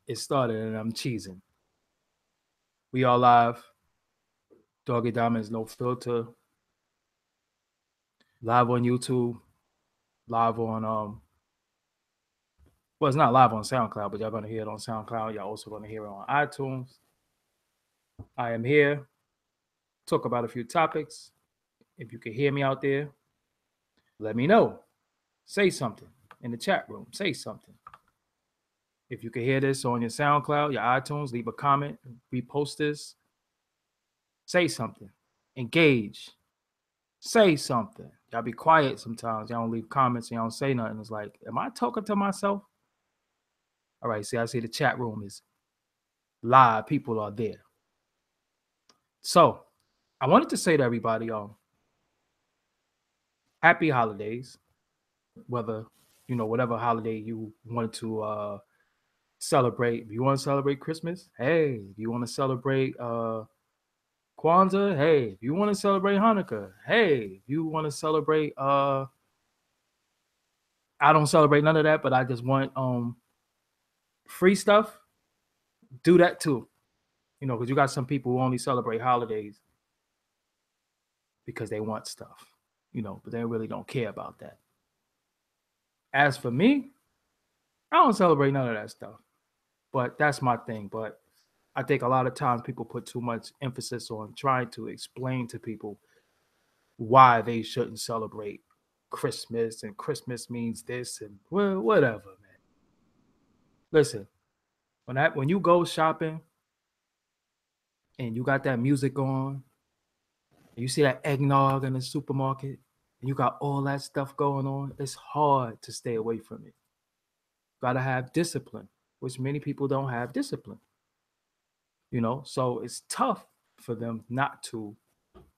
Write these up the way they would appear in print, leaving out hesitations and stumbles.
It started and I'm cheesing. We all live. Doggie Diamonds, no filter. Live on YouTube. Live on well, it's not live on SoundCloud, but y'all gonna hear it on SoundCloud. Y'all also gonna hear it on iTunes. I am here. Talk about a few topics. If you can hear me out there, let me know. Say something in the chat room. Say something. If you can hear this on your SoundCloud, your iTunes, leave a comment, repost this. Say something. Engage. Say something. Y'all be quiet sometimes. Y'all don't leave comments and y'all don't say nothing. It's like, am I talking to myself? All right, see, I see the chat room is live. People are there. So I wanted to say to everybody, happy holidays. Whether, whatever holiday you want to celebrate. If you want to celebrate Christmas, hey. If you want to celebrate Kwanzaa, hey. If you want to celebrate Hanukkah, hey. If you want to celebrate I don't celebrate none of that, but I just want free stuff, do that too. Because you got some people who only celebrate holidays because they want stuff, but they really don't care about that. As for me, I don't celebrate none of that stuff, but that's my thing. But I think a lot of times people put too much emphasis on trying to explain to people why they shouldn't celebrate Christmas, and Christmas means this, and well, whatever, man. Listen, when you go shopping and you got that music on, and you see that eggnog in the supermarket, and you got all that stuff going on, it's hard to stay away from it. Got to have discipline, which many people don't have discipline. So it's tough for them not to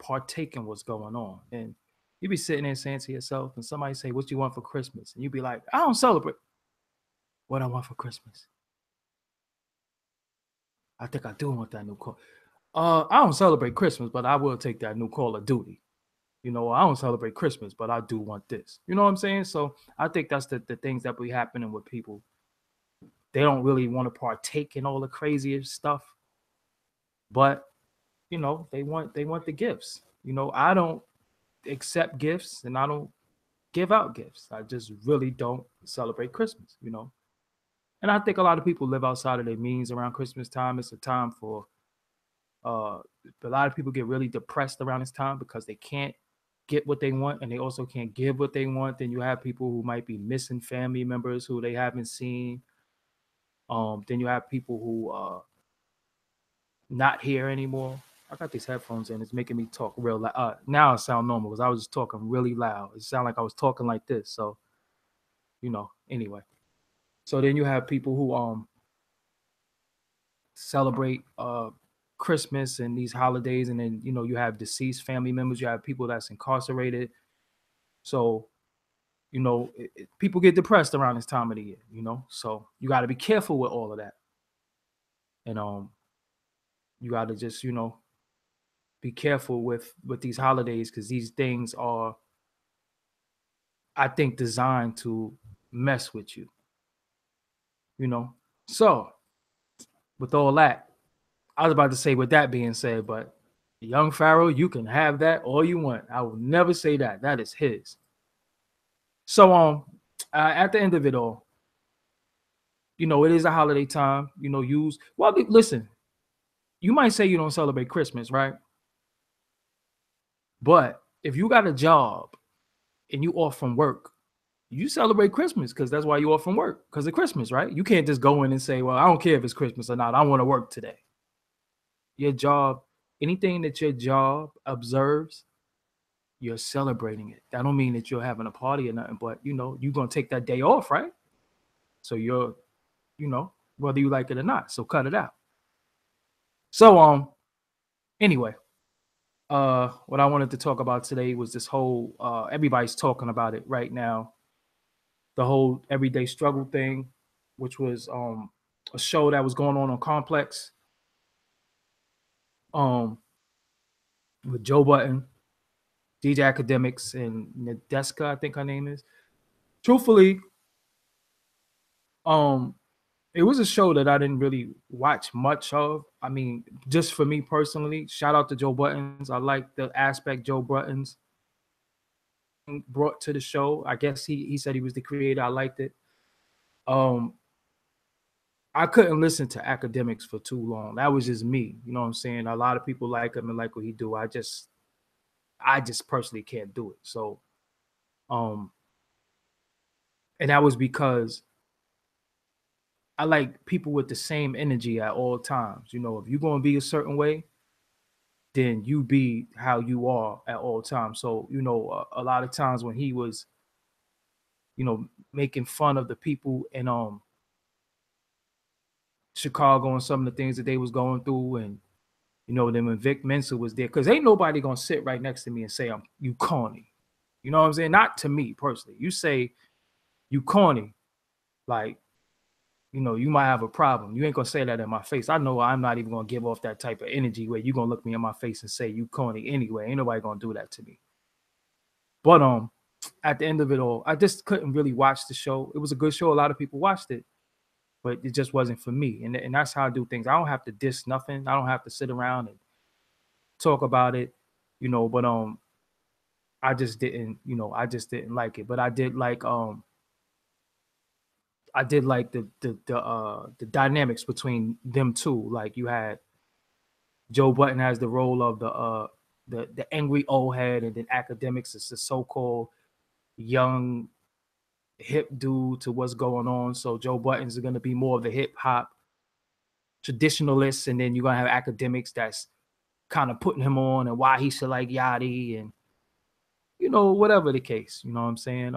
partake in what's going on. And you be sitting there saying to yourself, and somebody say, "What you want for Christmas?" And you be like, "I don't celebrate." What I want for Christmas? I think I do want that new car. I don't celebrate Christmas, but I will take that new Call of Duty. I don't celebrate Christmas, but I do want this. You know what I'm saying? So I think that's the things that be happening with people. They don't really want to partake in all the craziest stuff, but they want the gifts. I don't accept gifts and I don't give out gifts. I just really don't celebrate Christmas. And I think a lot of people live outside of their means around Christmas time. It's a time for a lot of people get really depressed around this time because they can't get what they want and they also can't give what they want. Then you have people who might be missing family members who they haven't seen. Then you have people who are not here anymore. I got these headphones in. It's making me talk real loud. Now I sound normal because I was just talking really loud. It sounded like I was talking like this. So, anyway. So then you have people who celebrate Christmas and these holidays, and then you have deceased family members. You have people that's incarcerated. So people get depressed around this time of the year. So you got to be careful with all of that, and you got to just be careful with these holidays because these things are, I think, designed to mess with you. So with all that, I was about to say with that being said, but young Pharaoh, you can have that all you want. I will never say that. That is his. So at the end of it all, it is a holiday time. Listen, you might say you don't celebrate Christmas, right? But if you got a job and you off from work, you celebrate Christmas because that's why you off from work, because of Christmas, right? You can't just go in and say, well, I don't care if it's Christmas or not. I want to work today. Your job, anything that your job observes, you're celebrating it. That don't mean that you're having a party or nothing, but you're going to take that day off, right? So you're, whether you like it or not. So cut it out. So, anyway, what I wanted to talk about today was this whole, everybody's talking about it right now. The whole everyday struggle thing, which was a show that was going on Complex, with Joe Budden, DJ Academics, and Nadeska, I think her name is. Truthfully, It was a show that I didn't really watch much of. I mean, just for me personally, shout out to Joe Buttons. I like the aspect Joe Buttons brought to the show. I guess he said he was the creator. I liked it. Um, I couldn't listen to academics for too long. That was just me. You know what I'm saying? A lot of people like him and like what he do. I just personally can't do it. So um, and that was because I like people with the same energy at all times. You know, if you're gonna be a certain way, then you be how you are at all times. So, a lot of times when he was, making fun of the people in Chicago and some of the things that they was going through, and then when Vic Mensa was there, because ain't nobody gonna sit right next to me and say you corny. You know what I'm saying? Not to me personally. You say you corny, like, you might have a problem. You ain't gonna say that in my face. I know I'm not even gonna give off that type of energy where you gonna look me in my face and say you corny anyway. Ain't nobody gonna do that to me. But at the end of it all, I just couldn't really watch the show. It was a good show. A lot of people watched it, but it just wasn't for me. And that's how I do things. I don't have to diss nothing. I don't have to sit around and talk about it, but I just didn't like it. But I did like the dynamics between them two. Like you had Joe Button has the role of the angry old head, and then academics is the so-called young hip dude to what's going on. So Joe Buttons is going to be more of the hip hop traditionalist, and then you're gonna have academics that's kind of putting him on and why he should like Yachty, and whatever the case. You know what I'm saying?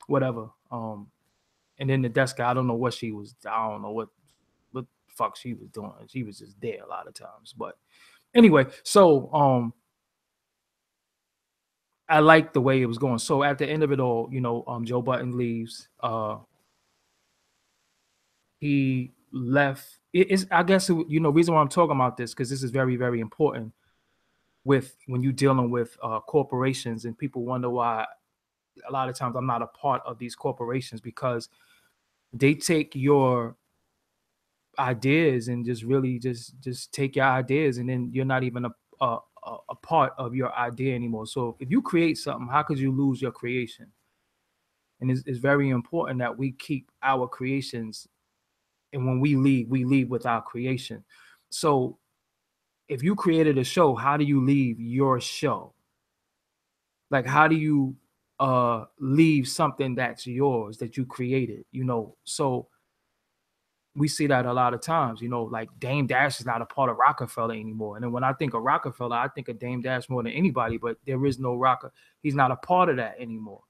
Whatever. And then the desk guy, I don't know what she was. I don't know what the fuck she was doing. She was just there a lot of times. But anyway, so I liked the way it was going. So at the end of it all, Joe Button leaves. He left. It's I guess reason why I'm talking about this, because this is very, very important with when you're dealing with corporations, and people wonder why a lot of times I'm not a part of these corporations, because they take your ideas and just really just take your ideas, and then you're not even a part of your idea anymore. So if you create something, how could you lose your creation? And it's very important that we keep our creations, and when we leave with our creation. So if you created a show, how do you leave your show? Like, how do you leave something that's yours, that you created? So we see that a lot of times. Like Dame Dash is not a part of Rockefeller anymore. And then when I think of Rockefeller, I think of Dame Dash more than anybody, but there is no Rocker. He's not a part of that anymore.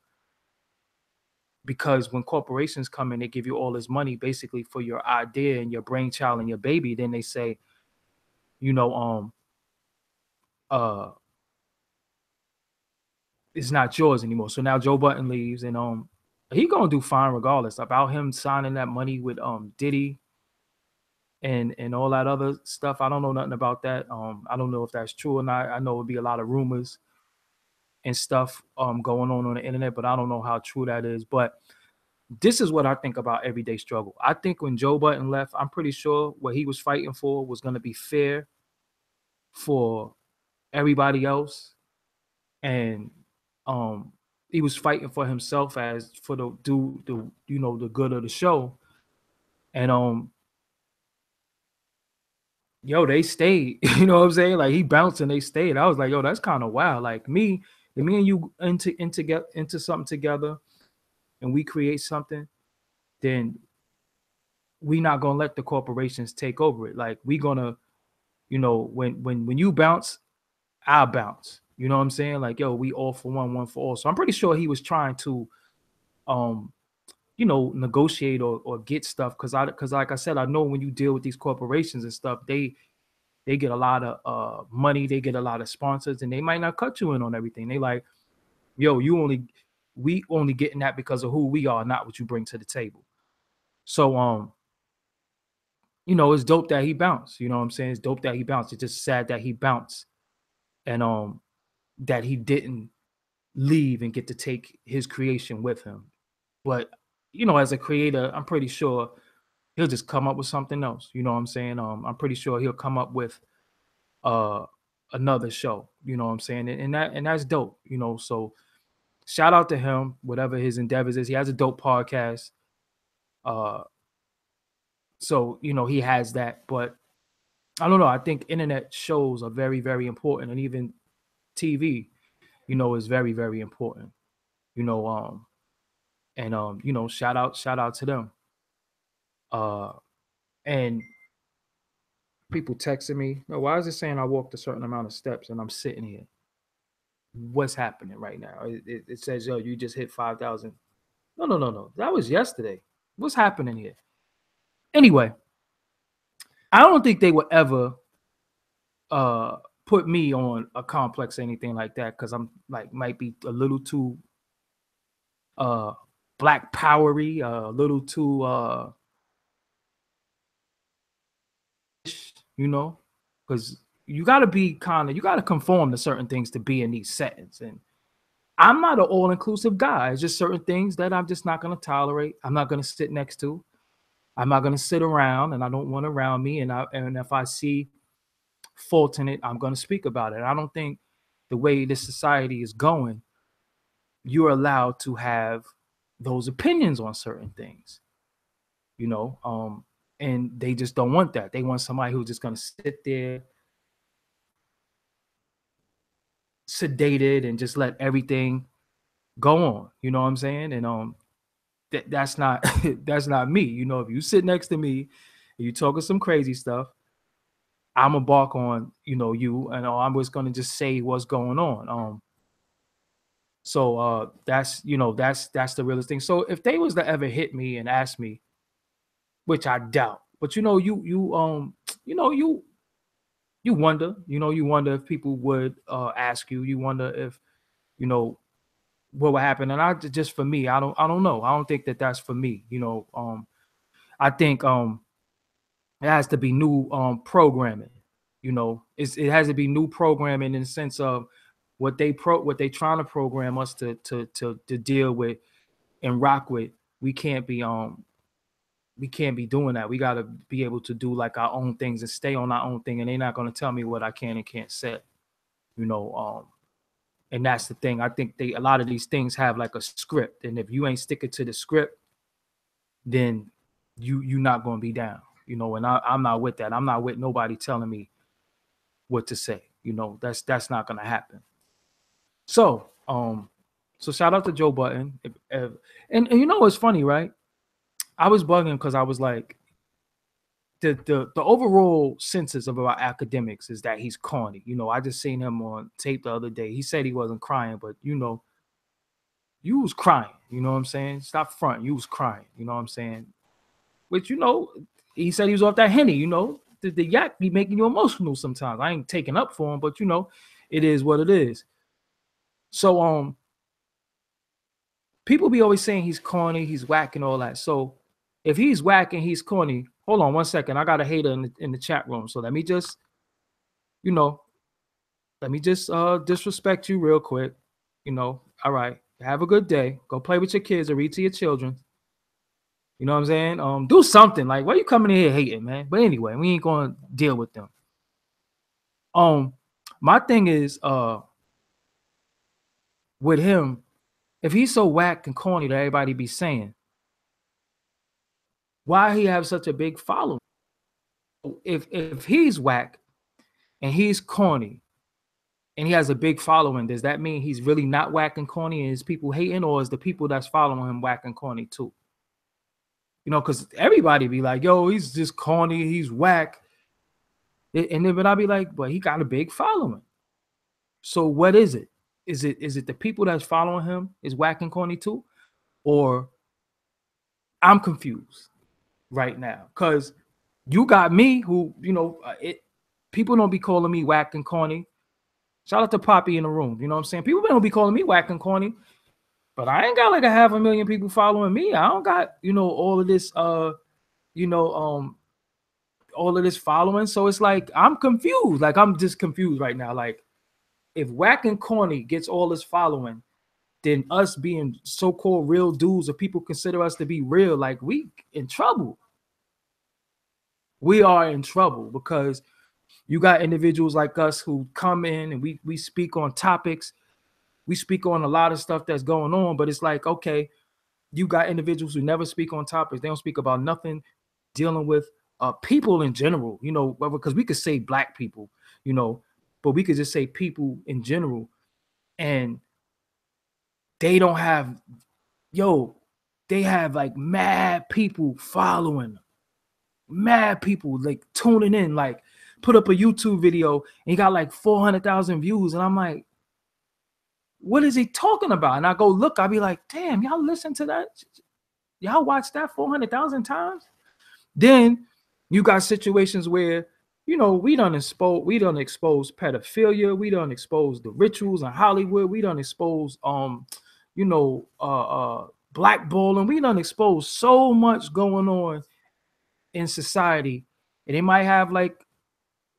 Because when corporations come in, they give you all this money basically for your idea and your brainchild and your baby. Then they say, you know, uh, it's not yours anymore. So now Joe Button leaves, and he gonna do fine regardless. About him signing that money with Diddy and all that other stuff. I don't know nothing about that. I don't know if that's true or not. I know it'd be a lot of rumors and stuff going on the internet, but I don't know how true that is. But this is what I think about everyday struggle. I think when Joe Button left, I'm pretty sure what he was fighting for was going to be fair for everybody else, and he was fighting for himself as for the good of the show. And they stayed. You know what I'm saying? Like he bounced and they stayed. I was like, yo, that's kind of wild. Like me and you into something together, and we create something, then we not gonna let the corporations take over it. Like we gonna, when you bounce, I'll bounce. You know what I'm saying? Like, yo, we all for one for all. So I'm pretty sure he was trying to negotiate or get stuff. Cause like I said, I know when you deal with these corporations and stuff, they get a lot of money, they get a lot of sponsors, and they might not cut you in on everything. They like, yo, we only getting that because of who we are, not what you bring to the table. So it's dope that he bounced. You know what I'm saying? It's dope that he bounced. It's just sad that he bounced, and that he didn't leave and get to take his creation with him. But as a creator, I'm pretty sure he'll just come up with something else. You know what I'm saying? I'm pretty sure he'll come up with another show. You know what I'm saying? And that's dope. You know, so shout out to him, whatever his endeavors is. He has a dope podcast. So you know he has that, but I don't know. I think internet shows are very, very important, and even TV, you know, is very, very important. You know, you know, shout out to them. And people texting me, no, why is it saying I walked a certain amount of steps and I'm sitting here? What's happening right now? It says, yo, you just hit 5,000. No. That was yesterday. What's happening here? Anyway, I don't think they would ever put me on a complex or anything like that, because I'm like might be a little too black powery, a little too you know, because you got to be you got to conform to certain things to be in these settings. And I'm not an all-inclusive guy. It's just certain things that I'm just not going to tolerate. I'm not going to sit next to. I'm not going to sit around, and I don't want around me. And if I see fault in it, I'm going to speak about it. I don't think the way this society is going, you're allowed to have those opinions on certain things, you know, and they just don't want that. They want somebody who's just going to sit there sedated and just let everything go on. You know what I'm saying? And that's not that's not me. You know, if you sit next to me and you talking some crazy stuff, I'm gonna bark on, you know, you, and I'm just gonna just say what's going on. So that's, you know, that's the realest thing. So if they was to ever hit me and ask me, which I doubt, but you know, you know, you wonder, you know, you wonder if people would ask you. You wonder if, you know, what would happen. And I just, for me, I don't know. I don't think that that's for me. You know, I think it has to be new programming. You know, it has to be new programming in the sense of what they trying to program us to deal with and rock with. We can't be doing that. We got to be able to do like our own things and stay on our own thing. And they're not going to tell me what I can and can't say. You know, and that's the thing. I think a lot of these things have like a script, and if you ain't sticking to the script, then you're not going to be down. You know, and I'm not with that. I'm not with nobody telling me what to say. You know, that's not going to happen. So, so shout out to Joe Budden. And you know what's funny, right? I was bugging because I was like, the overall census of our academics is that he's corny. You know, I just seen him on tape the other day. He said he wasn't crying, but you know, you was crying. You know what I'm saying? Stop front. You was crying. You know what I'm saying? Which, you know, he said he was off that Henny. You know, the yak be making you emotional sometimes. I ain't taking up for him, but you know, it is what it is. So people be always saying he's corny, he's whack and all that. So if he's whack and he's corny, hold on one second. I got a hater in the chat room. So let me just, you know, disrespect you real quick. You know, all right. Have a good day. Go play with your kids or read to your children. You know what I'm saying? Do something. Like, why you coming in here hating, man? But anyway, we ain't gonna deal with them. My thing is, with him, if he's so whack and corny that everybody be saying, why he have such a big following? If he's whack and he's corny and he has a big following, does that mean he's really not whack and corny and his people hating, or is the people that's following him whack and corny too? You know, because everybody be like, yo, he's just corny, he's whack. And then, but I'll be like, but he got a big following. So what is it? Is it the people that's following him is whack and corny too? Or I'm confused right now, because you got me who, you know, people don't be calling me whack and corny. Shout out to Poppy in the room. You know what I'm saying? People don't be calling me whack and corny, but I ain't got like 500,000 people following me. I don't got, you know, all of this, you know, all of this following. So it's like, I'm confused. Like, I'm just confused right now. Like, if whack and corny gets all this following, then us being so-called real dudes, or people consider us to be real, like, we in trouble. we are in trouble because you got individuals like us who come in and we speak on topics, we speak on a lot of stuff that's going on, but it's like, okay, you got individuals who never speak on topics. They don't speak about nothing dealing with people in general, you know, because we could say black people, you know, but we could just say people in general. And they don't have, yo, they have like mad people following them, mad people like tuning in, like put up a YouTube video and he got like 400,000 views. And I'm like, what is he talking about? And I go look, I'll be like, damn, y'all listen to that? Y'all watch that 400,000 times? Then you got situations where, you know, we done expose pedophilia, we done expose the rituals in Hollywood, we done expose you know, blackballing, we done expose so much going on in society. And they might have like,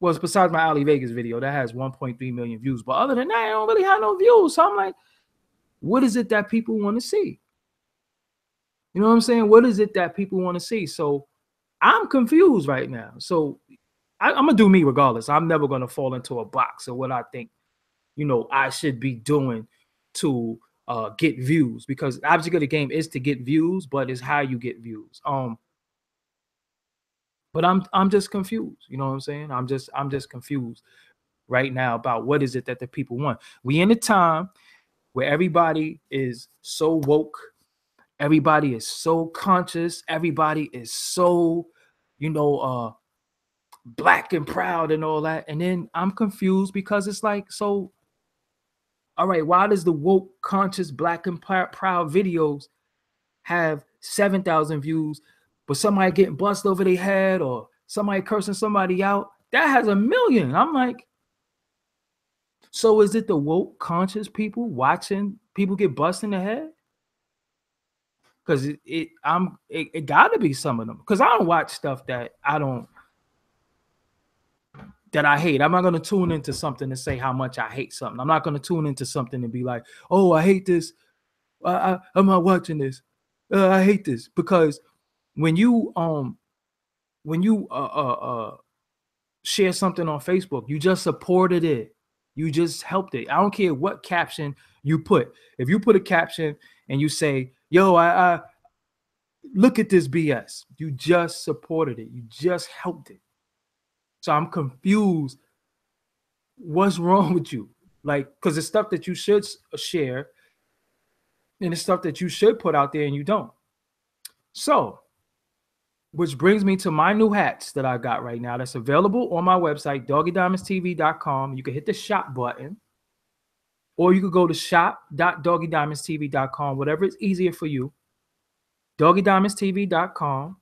well, besides my Ali Vegas video that has 1.3 million views, but other than that, I don't really have no views. So I'm like, what is it that people want to see? You know what I'm saying? What is it that people want to see? So I'm confused right now. So I'm gonna do me regardless. I'm never gonna fall into a box of what I think, you know, I should be doing to get views, because the object of the game is to get views, but it's how you get views. But I'm just confused. You know what I'm saying? I'm just confused right now about what is it that the people want. We in a time where everybody is so woke, everybody is so conscious, everybody is so, you know, black and proud and all that. And then I'm confused because it's like, so, all right, why does the woke, conscious, black and proud videos have 7,000 views, but somebody getting bust over their head or somebody cursing somebody out, that has 1 million? I'm like, so is it the woke, conscious people watching people get bust in the head? Because it gotta be some of them. Because I don't watch stuff that I hate. I'm not gonna tune into something to say how much I hate something. I'm not gonna tune into something and be like, oh, I hate this. I'm not watching this. I hate this. Because when you share something on Facebook, you just supported it. You just helped it. I don't care what caption you put. If you put a caption and you say, yo, I look at this BS, you just supported it. You just helped it. So I'm confused. What's wrong with you? Like, because it's stuff that you should share and it's stuff that you should put out there and you don't. So, which brings me to my new hats that I got right now that's available on my website, doggiediamondstv.com. You can hit the shop button, or you could go to shop.doggiediamondstv.com, whatever is easier for you. Doggiediamondstv.com,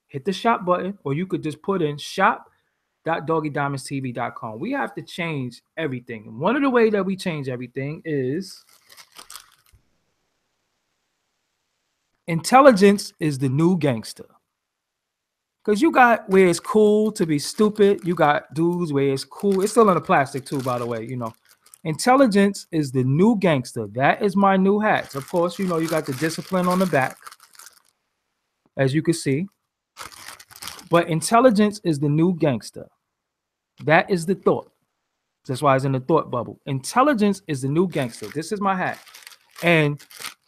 hit the shop button, or you could just put in shop.doggiediamondstv.com. We have to change everything. And one of the ways that we change everything is intelligence is the new gangster. Because you got where it's cool to be stupid. You got dudes where it's cool. It's still in the plastic too, by the way, you know. Intelligence is the new gangster. That is my new hats. Of course, you know, you got the discipline on the back, as you can see. But intelligence is the new gangster. That is the thought. That's why it's in the thought bubble. Intelligence is the new gangster. This is my hat. And,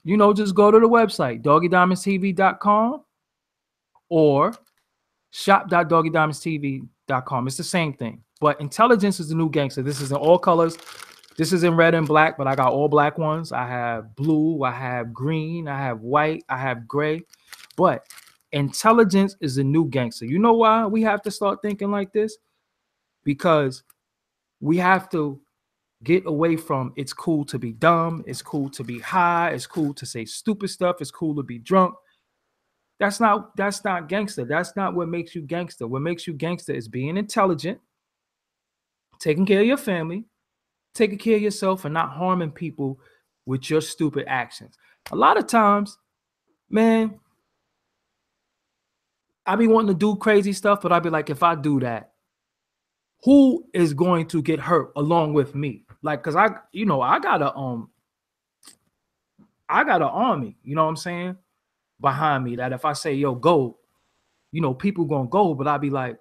you know, just go to the website, doggiediamondstv.com or shop.doggiediamondstv.com. It's the same thing. But intelligence is the new gangster. This is in all colors. This is in red and black, but I got all black ones. I have blue, I have green, I have white, I have gray. But intelligence is the new gangster. You know why we have to start thinking like this? Because we have to get away from it's cool to be dumb, it's cool to be high, it's cool to say stupid stuff, it's cool to be drunk. That's not gangster. That's not what makes you gangster. What makes you gangster is being intelligent, taking care of your family, taking care of yourself, and not harming people with your stupid actions. A lot of times, man, I be wanting to do crazy stuff, but I be like, if I do that, who is going to get hurt along with me? Like, cause I got an army, you know what I'm saying, behind me, that if I say, yo, go, people gonna go, but I'll be like,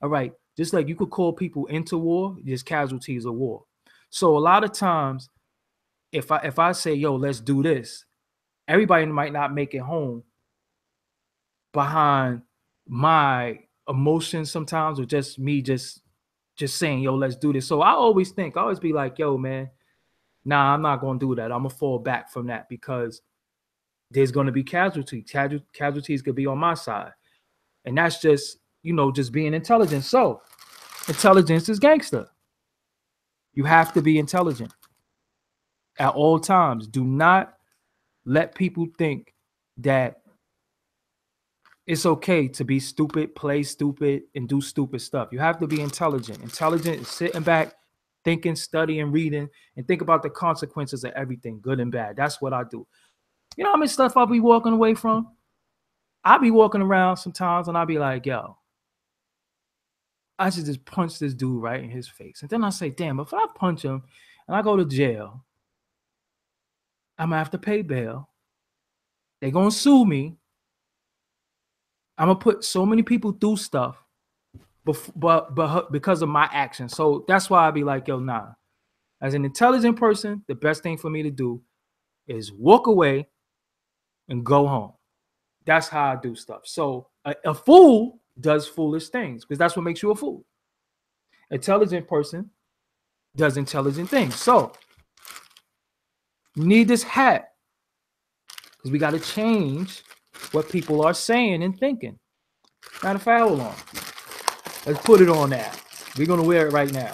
all right, just like you could call people into war, there's casualties of war. So a lot of times, if I say, yo, let's do this, everybody might not make it home behind my emotions sometimes, or just me just saying, yo, let's do this. So I always be like, yo, man, nah, I'm not gonna do that. I'm gonna fall back from that because there's gonna be casualties. Casualties could be on my side. And that's just, just being intelligent. So intelligence is gangster. You have to be intelligent at all times. Do not let people think that it's okay to be stupid, play stupid, and do stupid stuff. You have to be intelligent. Intelligent is sitting back, thinking, studying, reading, and think about the consequences of everything, good and bad. That's what I do. You know how much stuff I'll be walking away from? I'll be walking around sometimes and I'll be like, yo, I should just punch this dude right in his face. And then I say, damn, if I punch him and I go to jail, I'm gonna have to pay bail. They're gonna sue me. I'm gonna put so many people through stuff, but because of my actions. So that's why I be like, yo, nah. As an intelligent person, the best thing for me to do is walk away and go home. That's how I do stuff. So a fool does foolish things because that's what makes you a fool. Intelligent person does intelligent things. So you need this hat because we got to change what people are saying and thinking. Matter of fact, hold on. Let's put it on now. We're going to wear it right now.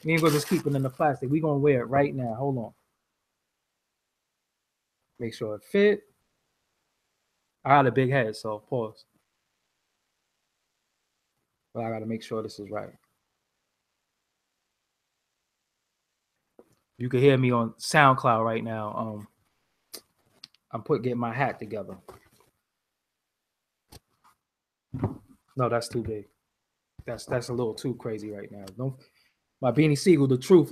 We ain't going to just keep it in the plastic. We're going to wear it right now. Hold on. Make sure it fit. I got a big head, so pause. But I got to make sure this is right. You can hear me on SoundCloud right now. I'm getting my hat together. No, that's too big. That's a little too crazy right now. Don't my Beanie Siegel, the truth.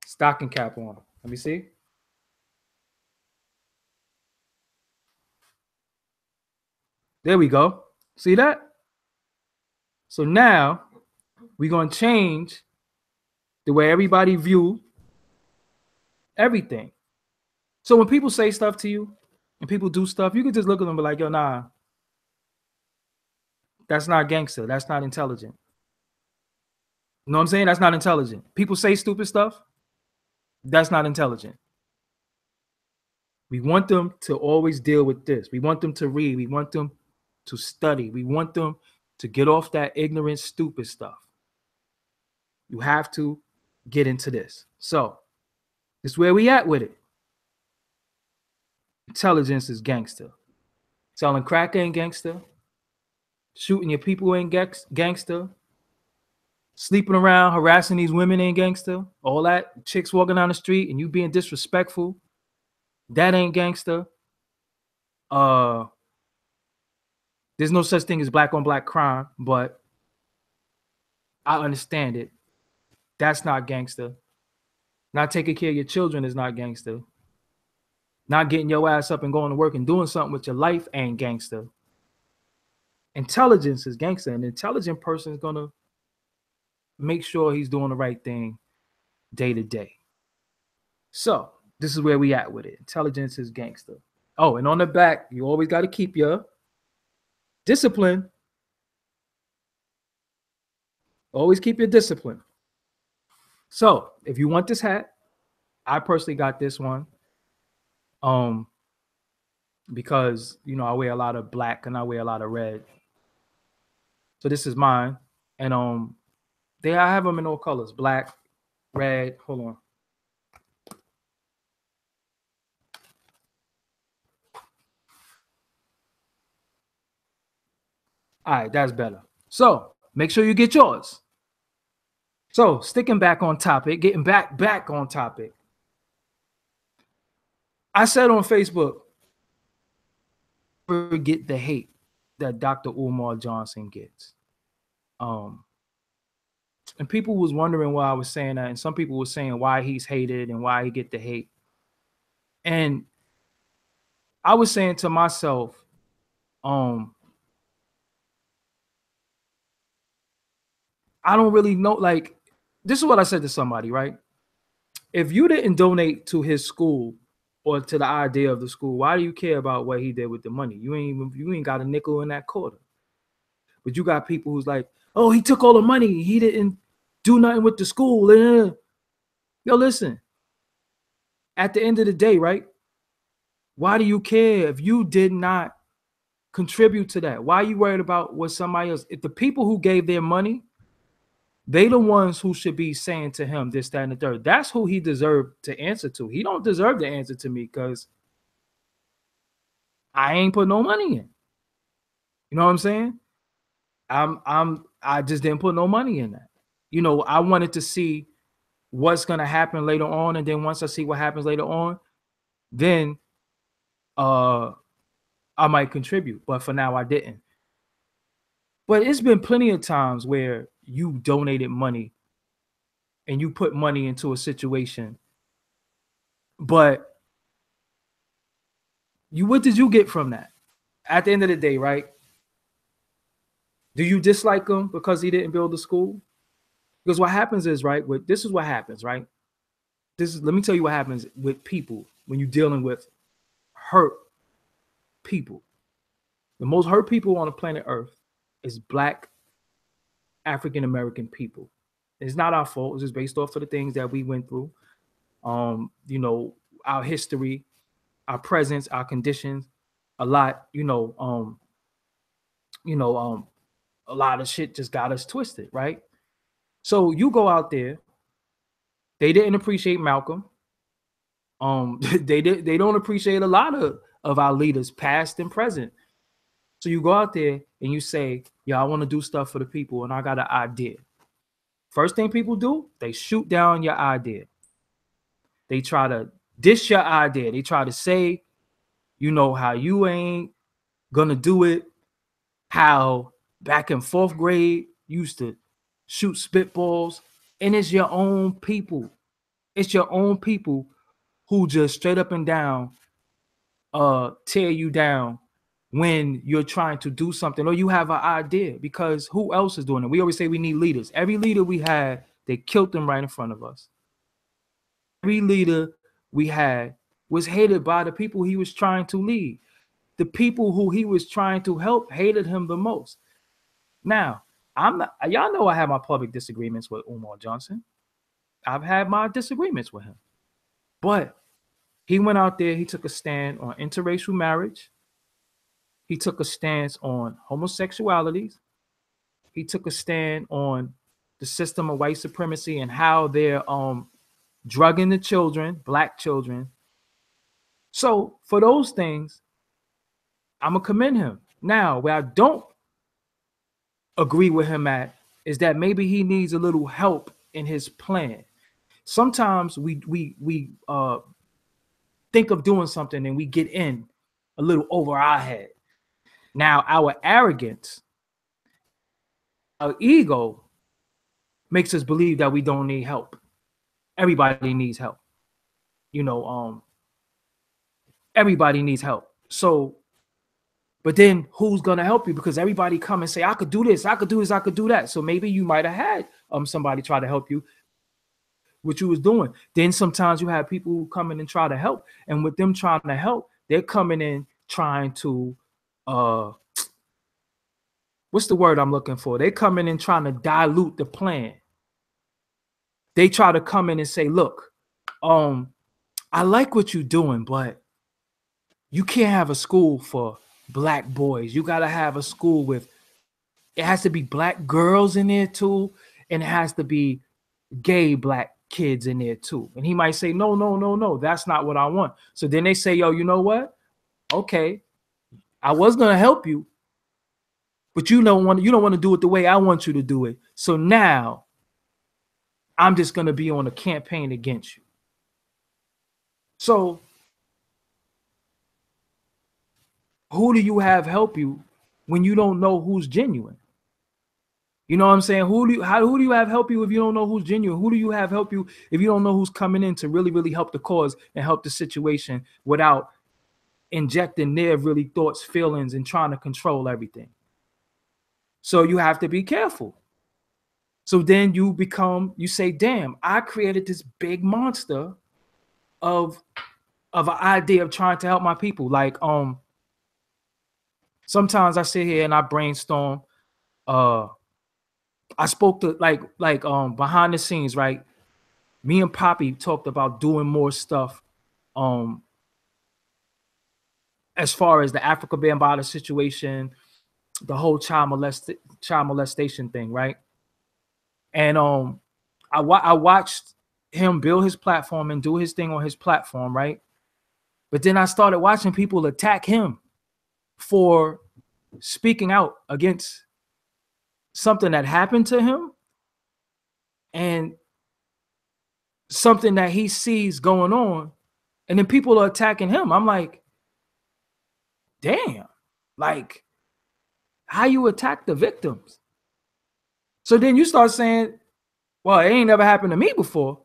Stocking cap on. Let me see. There we go. See that? So now we're gonna change the way everybody view everything. So when people say stuff to you and people do stuff, you can just look at them and be like, yo, nah, that's not gangster. That's not intelligent. You know what I'm saying? That's not intelligent. People say stupid stuff. That's not intelligent. We want them to always deal with this. We want them to read. We want them to study. We want them to get off that ignorant, stupid stuff. You have to get into this. So this is where we at with it. Intelligence is gangster. Selling crack ain't gangster. Shooting your people ain't gangster. Sleeping around, harassing these women ain't gangster. All that, chicks walking down the street and you being disrespectful, that ain't gangster. There's no such thing as black on black crime, but I understand it. That's not gangster. Not taking care of your children is not gangster. Not getting your ass up and going to work and doing something with your life ain't gangster. Intelligence is gangster. An intelligent person is going to make sure he's doing the right thing day to day. So this is where we at with it. Intelligence is gangster. Oh, and on the back, you always got to keep your discipline. Always keep your discipline. So if you want this hat, I personally got this one. Because I wear a lot of black and I wear a lot of red. So this is mine. And I have them in all colors. Black, red. Hold on. All right, that's better. So make sure you get yours. So sticking back on topic, getting back on topic. I said on Facebook, forget the hate that Dr. Umar Johnson gets. And people was wondering why I was saying that, and some people were saying why he's hated and why he get the hate. And I was saying to myself, I don't really know. Like, this is what I said to somebody, right? If you didn't donate to his school or to the idea of the school, why do you care about what he did with the money? You ain't got a nickel in that quarter. But you got people who's like, oh, he took all the money. He didn't do nothing with the school. Yo, listen. At the end of the day, right? Why do you care if you did not contribute to that? Why are you worried about what somebody else? If the people who gave their money, they the ones who should be saying to him this, that, and the third. That's who he deserved to answer to. He don't deserve to answer to me because I ain't put no money in. You know what I'm saying? I just didn't put no money in that. You know, I wanted to see what's gonna happen later on, and then once I see what happens later on, then I might contribute. But for now, I didn't. But it's been plenty of times where you donated money and you put money into a situation, but what did you get from that? At the end of the day, right? Do you dislike him because he didn't build the school? Because what happens is, right, this is what happens, right? Let me tell you what happens with people when you're dealing with hurt people. The most hurt people on the planet Earth is Black African American people. It's not our fault. It's just based off of the things that we went through. You know, our history, our presence, our conditions, a lot, a lot of shit just got us twisted, right? So you go out there, they didn't appreciate Malcolm. They don't appreciate a lot of our leaders, past and present. So you go out there and you say, yeah, I want to do stuff for the people and I got an idea. First thing people do, they shoot down your idea. They try to dish your idea. They try to say, you know, how you ain't gonna do it, how back in 4th grade you used to shoot spitballs, and it's your own people. It's your own people who just straight up and down tear you down when you're trying to do something or you have an idea, because who else is doing it? We always say we need leaders. Every leader we had, they killed them right in front of us. Every leader we had was hated by the people he was trying to lead. The people who he was trying to help hated him the most. Now, y'all know I have my public disagreements with Umar Johnson. I've had my disagreements with him. But he went out there, he took a stand on interracial marriage. He took a stance on homosexuality. He took a stand on the system of white supremacy and how they're drugging the children, Black children. So for those things, I'm gonna commend him. Now, where I don't agree with him at is that maybe he needs a little help in his plan. Sometimes we think of doing something and we get in a little over our head. Now, our arrogance, our ego makes us believe that we don't need help. Everybody needs help. You know, everybody needs help. So, but then who's gonna help you? Because everybody come and say, I could do this, I could do this, I could do that. So maybe you might have had somebody try to help you what you was doing. Then sometimes you have people who come in and try to help, and with them trying to help, they're coming in trying to what's the word I'm looking for? They come in and trying to dilute the plan. They try to come in and say, look, I like what you're doing, but you can't have a school for Black boys. You got to have a school with, it has to be Black girls in there too, and it has to be gay Black kids in there too. And he might say, no, that's not what I want. So then they say, yo, you know what? Okay, I was gonna help you, but you don't want to do it the way I want you to do it. So now I'm just gonna be on a campaign against you. So who do you have help you when you don't know who's genuine? You know what I'm saying? Who do you have help you if you don't know who's genuine? Who do you have help you if you don't know who's coming in to really, really help the cause and help the situation without injecting their really thoughts, feelings, and trying to control everything. So you have to be careful. So then you say, damn, I created this big monster of an idea of trying to help my people. Like, sometimes I sit here and I brainstorm. I spoke to like behind the scenes, right? Me and Poppy talked about doing more stuff as far as the Africa Bambaataa situation, the whole child molestation thing, right? And I watched him build his platform and do his thing on his platform, right? But then I started watching people attack him for speaking out against something that happened to him and something that he sees going on, and then people are attacking him. I'm like, damn, like, how you attack the victims? So then you start saying, well, it ain't never happened to me before.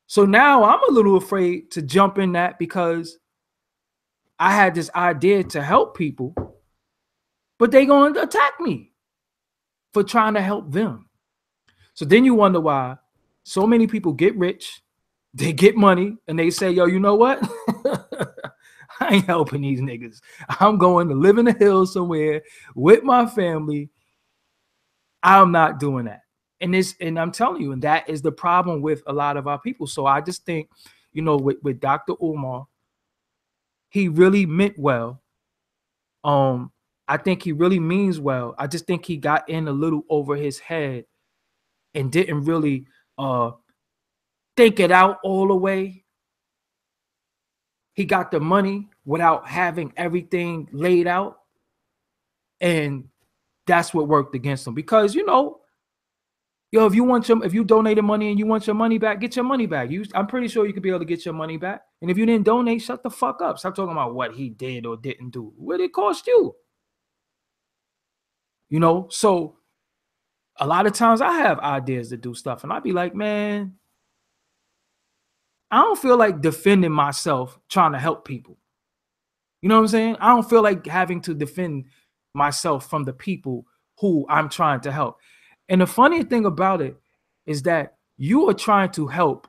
So now I'm a little afraid to jump in that because I had this idea to help people, but they going to attack me for trying to help them. So then you wonder why so many people get rich, they get money, and they say, yo, you know what? I ain't helping these niggas. I'm going to live in the hills somewhere with my family. I'm not doing that. And I'm telling you, and that is the problem with a lot of our people. So I just think, with Dr. Umar, he really meant well. I think he really means well. I just think he got in a little over his head and didn't really think it out all the way. He got the money without having everything laid out. And that's what worked against him. Because, if you donated money and you want your money back, get your money back. I'm pretty sure you could be able to get your money back. And if you didn't donate, shut the fuck up. Stop talking about what he did or didn't do. What did it cost you? So a lot of times I have ideas to do stuff and I'd be like, man, I don't feel like defending myself trying to help people. You know what I'm saying? I don't feel like having to defend myself from the people who I'm trying to help. And the funny thing about it is that you are trying to help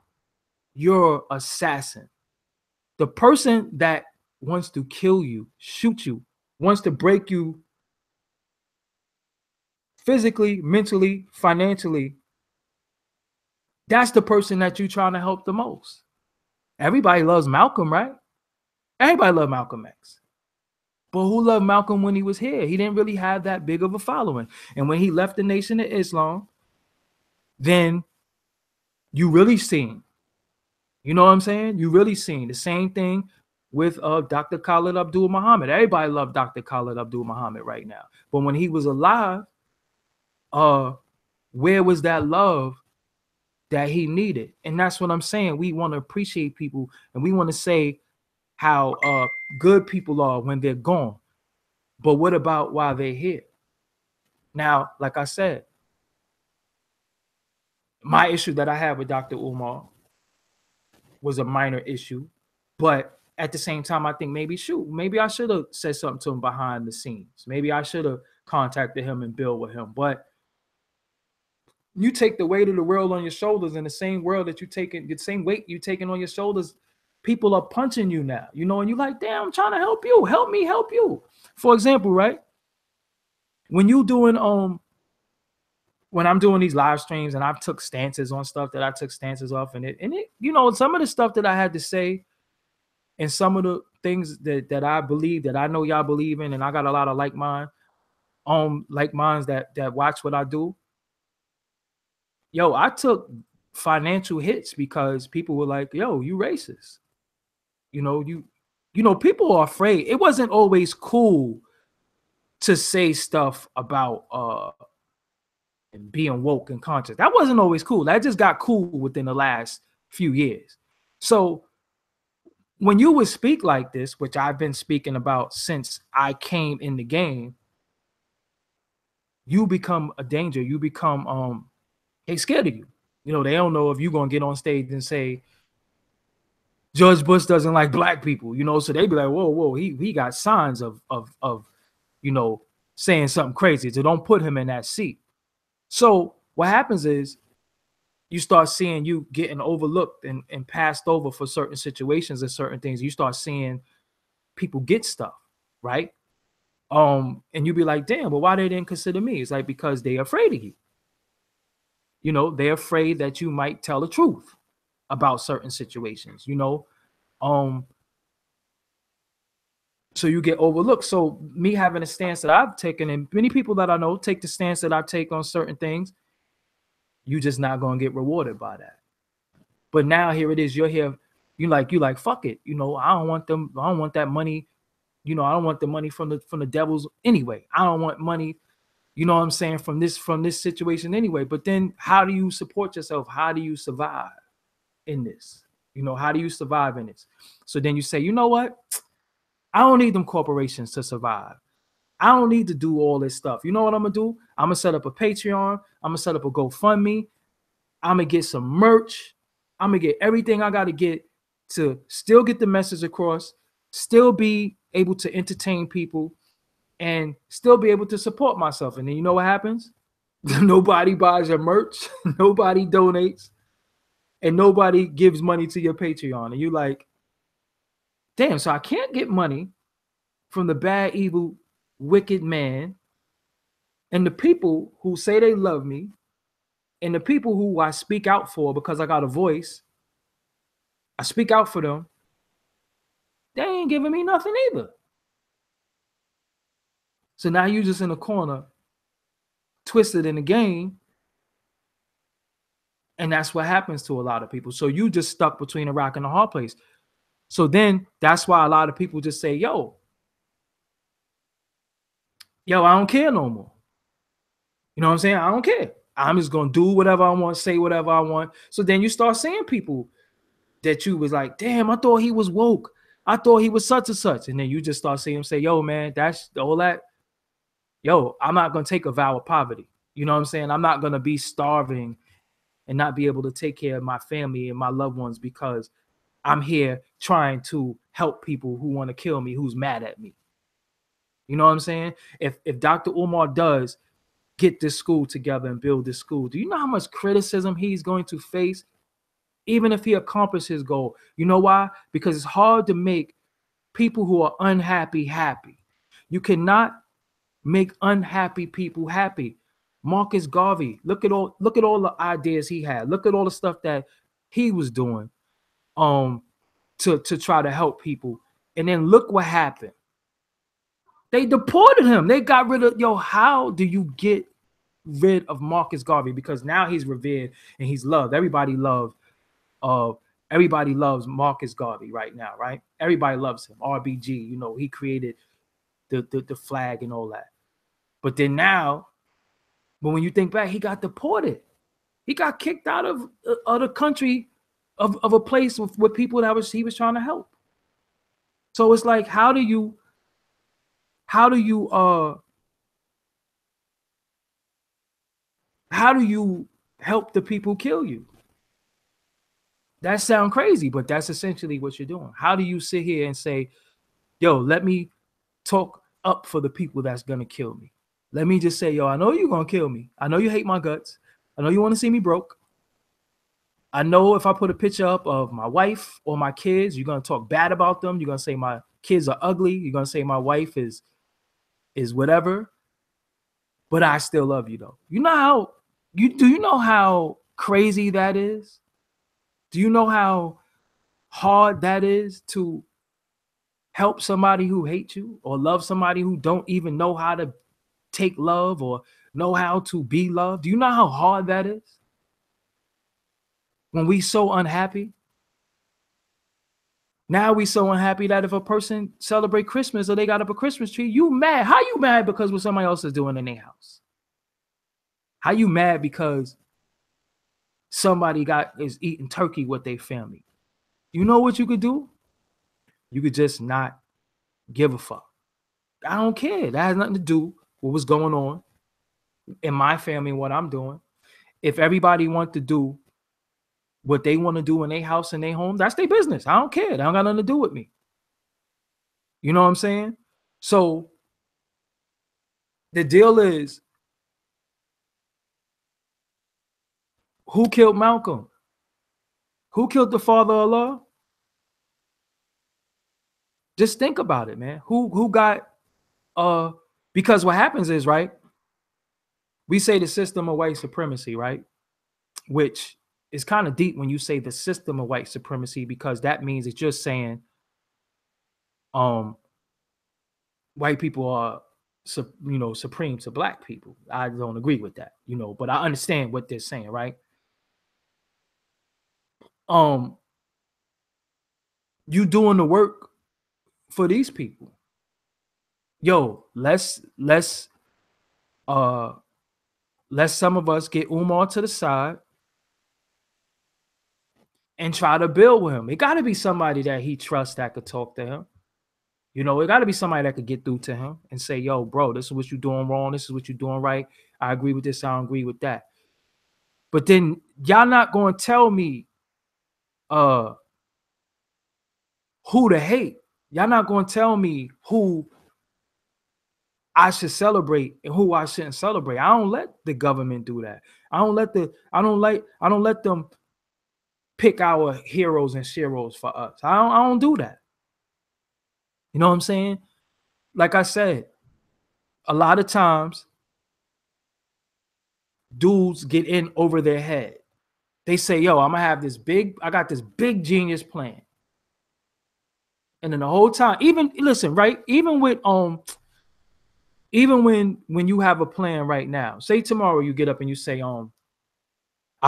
your assassin. The person that wants to kill you, shoot you, wants to break you physically, mentally, financially, that's the person that you're trying to help the most. Everybody loves Malcolm, right? Everybody loved Malcolm X. But who loved Malcolm when he was here? He didn't really have that big of a following. And when he left the Nation of Islam, then you really seen, you know what I'm saying? You really seen the same thing with Dr. Khalid Abdul Muhammad. Everybody loved Dr. Khalid Abdul Muhammad right now. But when he was alive, where was that love that he needed? And that's what I'm saying. We want to appreciate people and we want to say how good people are when they're gone. But what about while they're here? Now, like I said, my issue that I had with Dr. Umar was a minor issue, but at the same time, I think maybe I should have said something to him behind the scenes. Maybe I should have contacted him and built with him. But you take the weight of the world on your shoulders, and the same world that you taking, the same weight you taking on your shoulders, people are punching you now, and you're like, damn, I'm trying to help you. Help me help you. For example, right? When you doing when I'm doing these live streams and I've took stances on stuff that I took stances off, and it some of the stuff that I had to say and some of the things that I believe that I know y'all believe in, and I got a lot of like minds that watch what I do. Yo, I took financial hits because people were like, yo, you racist. People are afraid. It wasn't always cool to say stuff about being woke and conscious. That wasn't always cool. That just got cool within the last few years. So when you would speak like this, which I've been speaking about since I came in the game, you become a danger. You become they scared of you. They don't know if you're gonna get on stage and say, George Bush doesn't like black people, you know, so they be like, whoa, he got signs of you know, saying something crazy. So don't put him in that seat. So what happens is you start seeing you getting overlooked and passed over for certain situations and certain things. You start seeing people get stuff, right? And you be like, damn, but why they didn't consider me? It's like, because they're afraid of you. You know, they're afraid that you might tell the truth about certain situations, you know. So you get overlooked. So me having a stance that I've taken, and many people that I know take the stance that I take on certain things, you just not gonna get rewarded by that. But now here it is, you're here, you like, fuck it. You know, I don't want them, I don't want that money. You know, I don't want the money from the devils anyway. I don't want money, you know what I'm saying, from this situation anyway. But then how do you support yourself? How do you survive in this? You know, how do you survive in this? So then you say, you know what? I don't need them corporations to survive. I don't need to do all this stuff. You know what I'm gonna do? I'm gonna set up a Patreon. I'm gonna set up a GoFundMe. I'm gonna get some merch. I'm gonna get everything I gotta get to still get the message across, still be able to entertain people, and still be able to support myself. And then you know what happens? Nobody buys your merch, nobody donates, and nobody gives money to your Patreon. And you're like, damn, so I can't get money from the bad, evil, wicked man and the people who say they love me and the people who I speak out for because I got a voice. I speak out for them. They ain't giving me nothing either. So now you just in a corner, twisted in the game. And that's what happens to a lot of people. So you just stuck between a rock and a hard place. So then that's why a lot of people just say, yo, I don't care no more. You know what I'm saying? I don't care. I'm just going to do whatever I want, say whatever I want. So then you start seeing people that you was like, damn, I thought he was woke. I thought he was such and such. And then you just start seeing him say, yo, man, that's all that. Yo, I'm not going to take a vow of poverty. You know what I'm saying? I'm not going to be starving and not be able to take care of my family and my loved ones because I'm here trying to help people who want to kill me, who's mad at me. You know what I'm saying? If Dr. Umar does get this school together and build this school, do you know how much criticism he's going to face? Even if he accomplishes his goal. You know why? Because it's hard to make people who are unhappy happy. You cannot make unhappy people happy. Marcus Garvey, look at all the ideas he had. Look at all the stuff that he was doing to try to help people. And then look what happened. They deported him. They got rid of, how do you get rid of Marcus Garvey? Because now he's revered and he's loved. Everybody loves Marcus Garvey right now, right? Everybody loves him. RBG, you know, he created the flag and all that. But then now, but when you think back, he got deported. He got kicked out of the country of a place with people that he was trying to help. So it's like, how do you help the people kill you? That sounds crazy, but that's essentially what you're doing. How do you sit here and say, yo, let me talk up for the people that's gonna kill me? Let me just say, yo, I know you're gonna kill me. I know you hate my guts. I know you want to see me broke. I know if I put a picture up of my wife or my kids, you're gonna talk bad about them. You're gonna say my kids are ugly. You're gonna say my wife is whatever. But I still love you though. You know how crazy that is? Do you know how hard that is to help somebody who hates you or love somebody who don't even know how to take love or know how to be loved? Do you know how hard that is? When we so unhappy. Now we so unhappy that if a person celebrate Christmas or they got up a Christmas tree, you mad. How you mad because what somebody else is doing in their house? How you mad because somebody is eating turkey with their family? You know what you could do? You could just not give a fuck. I don't care. That has nothing to do with what's going on in my family and what I'm doing. If everybody wants to do what they want to do in their house and their home, that's their business. I don't care. They don't got nothing to do with me. You know what I'm saying? So the deal is, who killed Malcolm? Who killed the father of Allah? Just think about it, man. Who got because what happens is, right, we say the system of white supremacy, right? Which is kind of deep when you say the system of white supremacy, because that means it's just saying white people are supreme to black people. I don't agree with that, but I understand what they're saying, right? You doing the work for these people. Yo, let's some of us get Umar to the side and try to build with him. It got to be somebody that he trusts that could talk to him. It got to be somebody that could get through to him and say, yo, bro, this is what you're doing wrong. This is what you're doing right. I agree with this. I don't agree with that. But then y'all not going to tell me who to hate. Y'all not going to tell me who I should celebrate and who I shouldn't celebrate. I don't let the government do that. I don't let them pick our heroes and sheroes for us. I don't do that. You know what I'm saying? Like I said, a lot of times dudes get in over their head. They say, yo, I got this big genius plan. And then the whole time, even when you have a plan right now, say tomorrow you get up and you say, I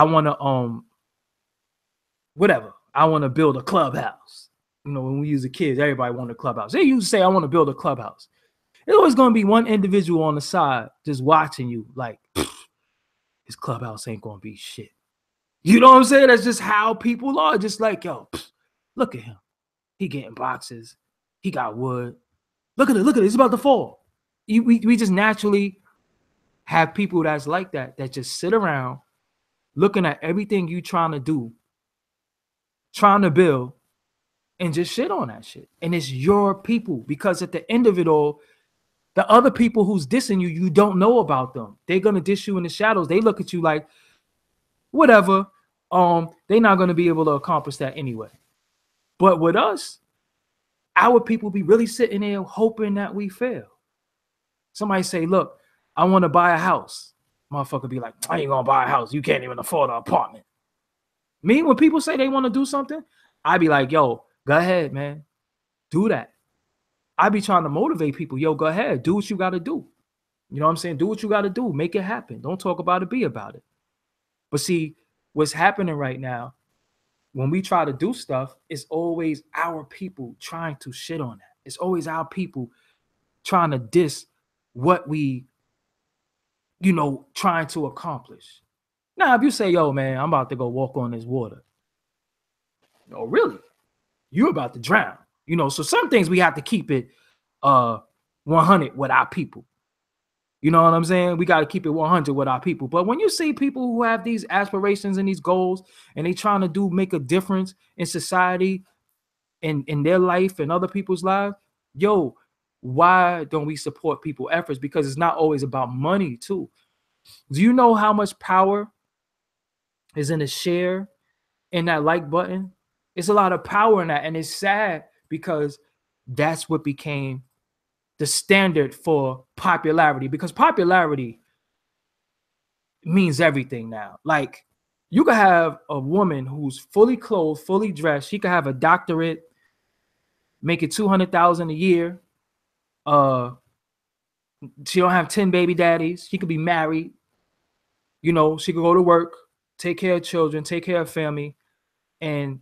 want to whatever. I want to build a clubhouse. When we use the kids, everybody want a clubhouse. They used to say, I want to build a clubhouse. There's always going to be one individual on the side just watching you like, this clubhouse ain't going to be shit. You know what I'm saying? That's just how people are. Just like, yo, look at him. He getting boxes. He got wood. Look at it. It's about to fall. We just naturally have people that's like that just sit around looking at everything you trying to do, trying to build, and just shit on that shit. And it's your people, because at the end of it all, the other people who's dissing you, you don't know about them. They're going to diss you in the shadows. They look at you like, whatever. They're not going to be able to accomplish that anyway. But with us, our people be really sitting there hoping that we fail. Somebody say, look, I want to buy a house. Motherfucker be like, I ain't going to buy a house. You can't even afford an apartment. Me, when people say they want to do something, I be like, yo, go ahead, man. Do that. I be trying to motivate people. Yo, go ahead. Do what you got to do. You know what I'm saying? Do what you got to do. Make it happen. Don't talk about it. Be about it. But see, what's happening right now, when we try to do stuff, it's always our people trying to shit on that. It's always our people trying to diss what we, trying to accomplish. Now, if you say, yo, man, I'm about to go walk on this water. Oh, really? You're about to drown. So some things we have to keep it 100 with our people. You know what I'm saying? We got to keep it 100 with our people. But when you see people who have these aspirations and these goals, and they trying to make a difference in society, in their life and other people's lives, yo, why don't we support people's efforts? Because it's not always about money too. Do you know how much power is in a share in that like button? It's a lot of power in that. And it's sad because that's what became the standard for popularity, because popularity means everything now. Like, you could have a woman who's fully clothed, fully dressed. She could have a doctorate, making $200,000 a year. She don't have 10 baby daddies. She could be married. She could go to work, take care of children, take care of family, and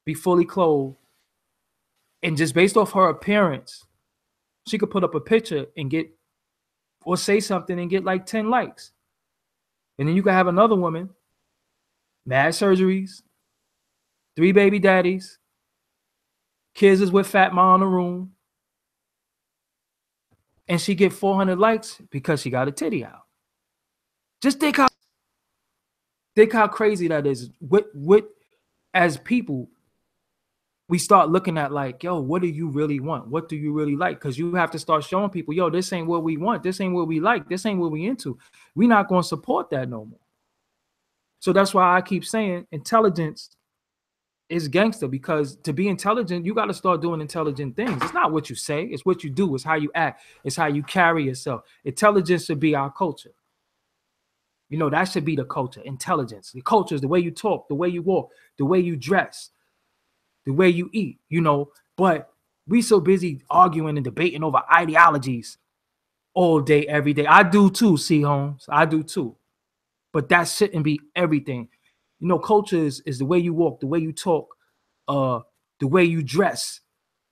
be fully clothed. And just based off her appearance, she could put up a picture and or say something and get like 10 likes. And then you could have another woman, mad surgeries, 3 baby daddies, kids is with fat mom in the room, and she get 400 likes because she got a titty out. Just think how crazy that is. What as people, we start looking at like, yo, what do you really want? What do you really like? Because you have to start showing people, yo, this ain't what we want. This ain't what we like. This ain't what we into. We're not going to support that no more. So that's why I keep saying intelligence is gangster, because to be intelligent, you got to start doing intelligent things. It's not what you say, it's what you do, it's how you act, it's how you carry yourself. Intelligence should be our culture. You know, that should be the culture. Intelligence. The culture is the way you talk, the way you walk, the way you dress, the way you eat, you know. But we so busy arguing and debating over ideologies all day, every day. I do too, C. Holmes. I do too. But that shouldn't be everything. You know, culture is the way you walk, the way you talk, the way you dress,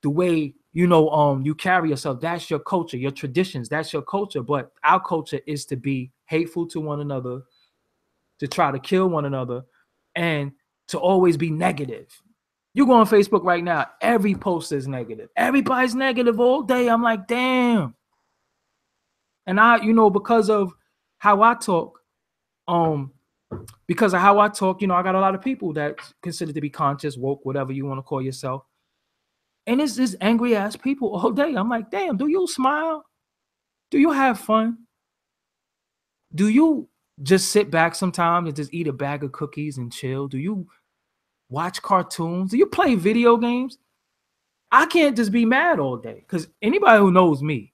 the way, you know, you carry yourself. That's your culture, your traditions. That's your culture. But our culture is to be hateful to one another, to try to kill one another, and to always be negative. You go on Facebook right now, every post is negative. Everybody's negative all day. I'm like, damn. And I, you know, because of how I talk, because of how I talk, you know, I got a lot of people that consider to be conscious, woke, whatever you want to call yourself. And it's just angry ass people all day. I'm like, damn, do you smile? Do you have fun? Do you just sit back sometimes and just eat a bag of cookies and chill? Do you watch cartoons? Do you play video games? I can't just be mad all day, because anybody who knows me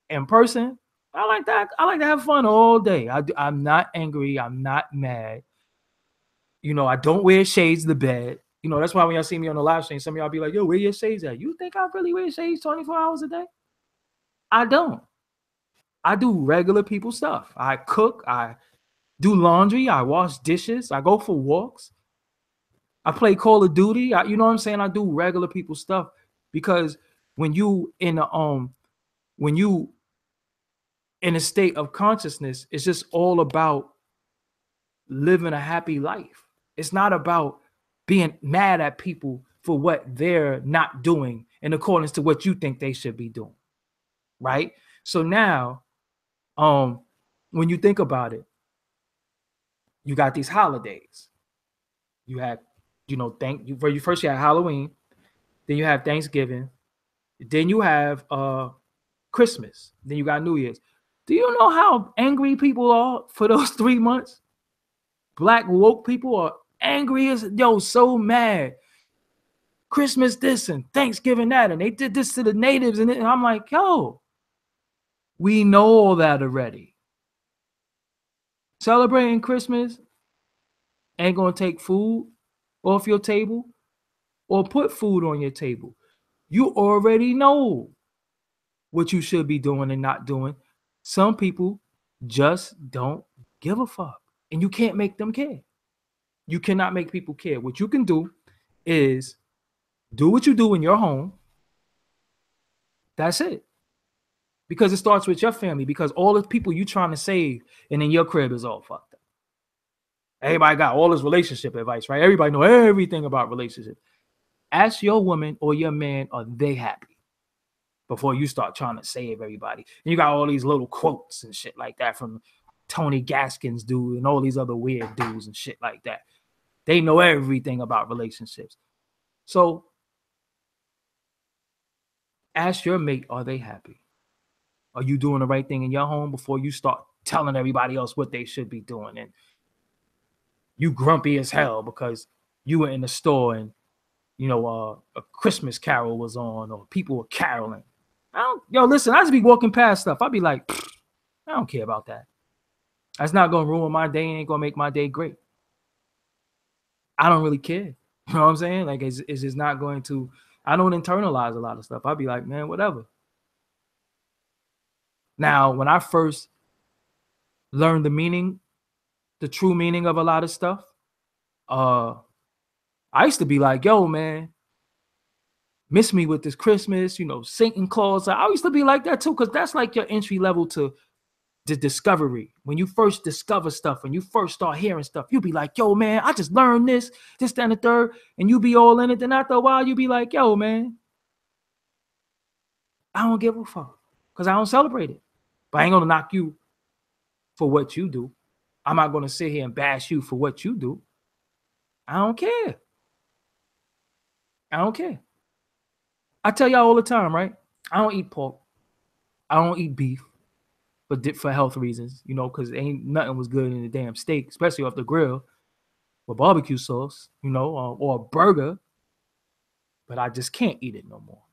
in person, I like that. I like to have fun all day. I'm not angry. I'm not mad. You know, I don't wear shades to bed. You know, that's why when y'all see me on the live stream, some of y'all be like, yo, where your shades at? You think I really wear shades 24 hours a day? I don't. I do regular people stuff. I cook. I do laundry. I wash dishes. I go for walks. I play Call of Duty. You know what I'm saying? I do regular people stuff, because when you in a state of consciousness, it's just all about living a happy life. It's not about being mad at people for what they're not doing in accordance to what you think they should be doing, right? So now, when you think about it, you got these holidays. You had, you know, first you had Halloween, then you have Thanksgiving, then you have Christmas, then you got New Year's. Do you know how angry people are for those 3 months? Black woke people are angry as, yo, so mad. Christmas this and Thanksgiving that, and they did this to the natives, and I'm like, yo, we know all that already. Celebrating Christmas ain't gonna take food off your table or put food on your table. You already know what you should be doing and not doing. Some people just don't give a fuck, and you can't make them care. You cannot make people care. What you can do is do what you do in your home. That's it. Because it starts with your family, because all the people you trying to save and in your crib is all fucked up. Everybody got all this relationship advice, right? Everybody know everything about relationships. Ask your woman or your man, are they happy? Before you start trying to save everybody. And you got all these little quotes and shit like that from Tony Gaskins dude and all these other weird dudes and shit like that. They know everything about relationships. So ask your mate, are they happy? Are you doing the right thing in your home before you start telling everybody else what they should be doing? And you grumpy as hell because you were in the store and, you know, a Christmas carol was on, or people were caroling. Listen, I just be walking past stuff. I'd be like, I don't care about that. That's not going to ruin my day. Ain't going to make my day great. I don't really care. You know what I'm saying? Like, it's just not going to, I don't internalize a lot of stuff. I'd be like, man, whatever. Now, when I first learned the true meaning of a lot of stuff, I used to be like, yo, man, miss me with this Christmas, you know, Satan Claus. I used to be like that too, because that's like your entry level to the discovery. When you first discover stuff, when you first start hearing stuff, you be like, yo, man, I just learned this, that, and the third, and you be all in it. Then after a while, you be like, yo, man, I don't give a fuck, because I don't celebrate it. But I ain't going to knock you for what you do. I'm not going to sit here and bash you for what you do. I don't care. I don't care. I tell y'all all the time, right? I don't eat pork. I don't eat beef for health reasons, you know, because ain't nothing was good in the damn steak, especially off the grill with barbecue sauce, you know, or a burger. But I just can't eat it no more.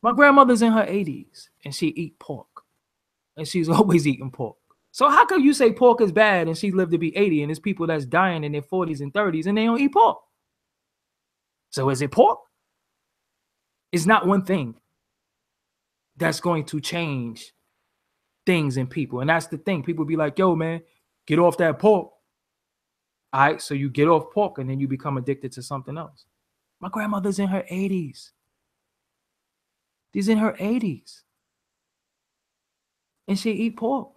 My grandmother's in her 80s and she eat pork, and she's always eating pork. So how come you say pork is bad and she lived to be 80 and there's people that's dying in their 40s and 30s and they don't eat pork? So is it pork? It's not one thing that's going to change things in people. And that's the thing. People be like, yo, man, get off that pork. All right, so you get off pork and then you become addicted to something else. My grandmother's in her 80s. She's in her 80s. And she eat pork.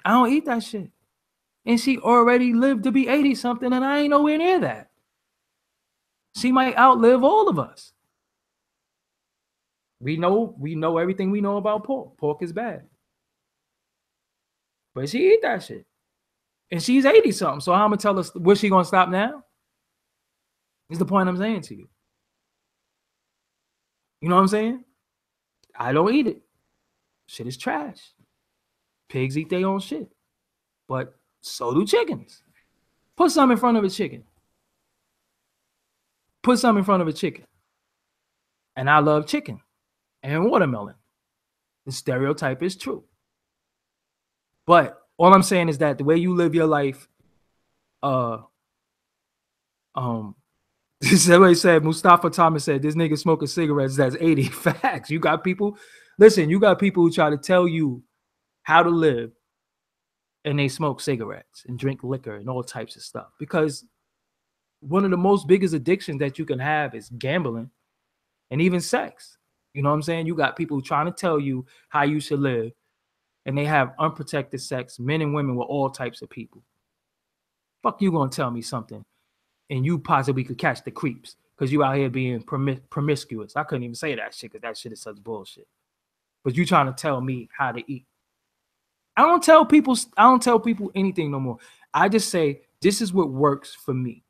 I don't eat that shit. And she already lived to be 80 something, and I ain't nowhere near that. She might outlive all of us. We know everything we know about pork. Pork is bad. But she eat that shit. And she's 80 something. So I'm gonna tell us, what's she gonna stop now? Is the point I'm saying to you. You know what I'm saying? I don't eat it. Shit is trash. Pigs eat their own shit. But so do chickens. Put some in front of a chicken. Put some in front of a chicken. And I love chicken and watermelon. The stereotype is true. But all I'm saying is that the way you live your life, somebody said, Mustafa Thomas said, this nigga smoking cigarettes, that's 80. Facts. You got people, listen, you got people who try to tell you how to live and they smoke cigarettes and drink liquor and all types of stuff. Because one of the most biggest addictions that you can have is gambling and even sex. You know what I'm saying? You got people trying to tell you how you should live, and they have unprotected sex, men and women, with all types of people. Fuck, you gonna tell me something and you possibly could catch the creeps because you out here being promiscuous. I couldn't even say that shit because that shit is such bullshit. But you trying to tell me how to eat. I don't tell people anything no more. I just say, this is what works for me.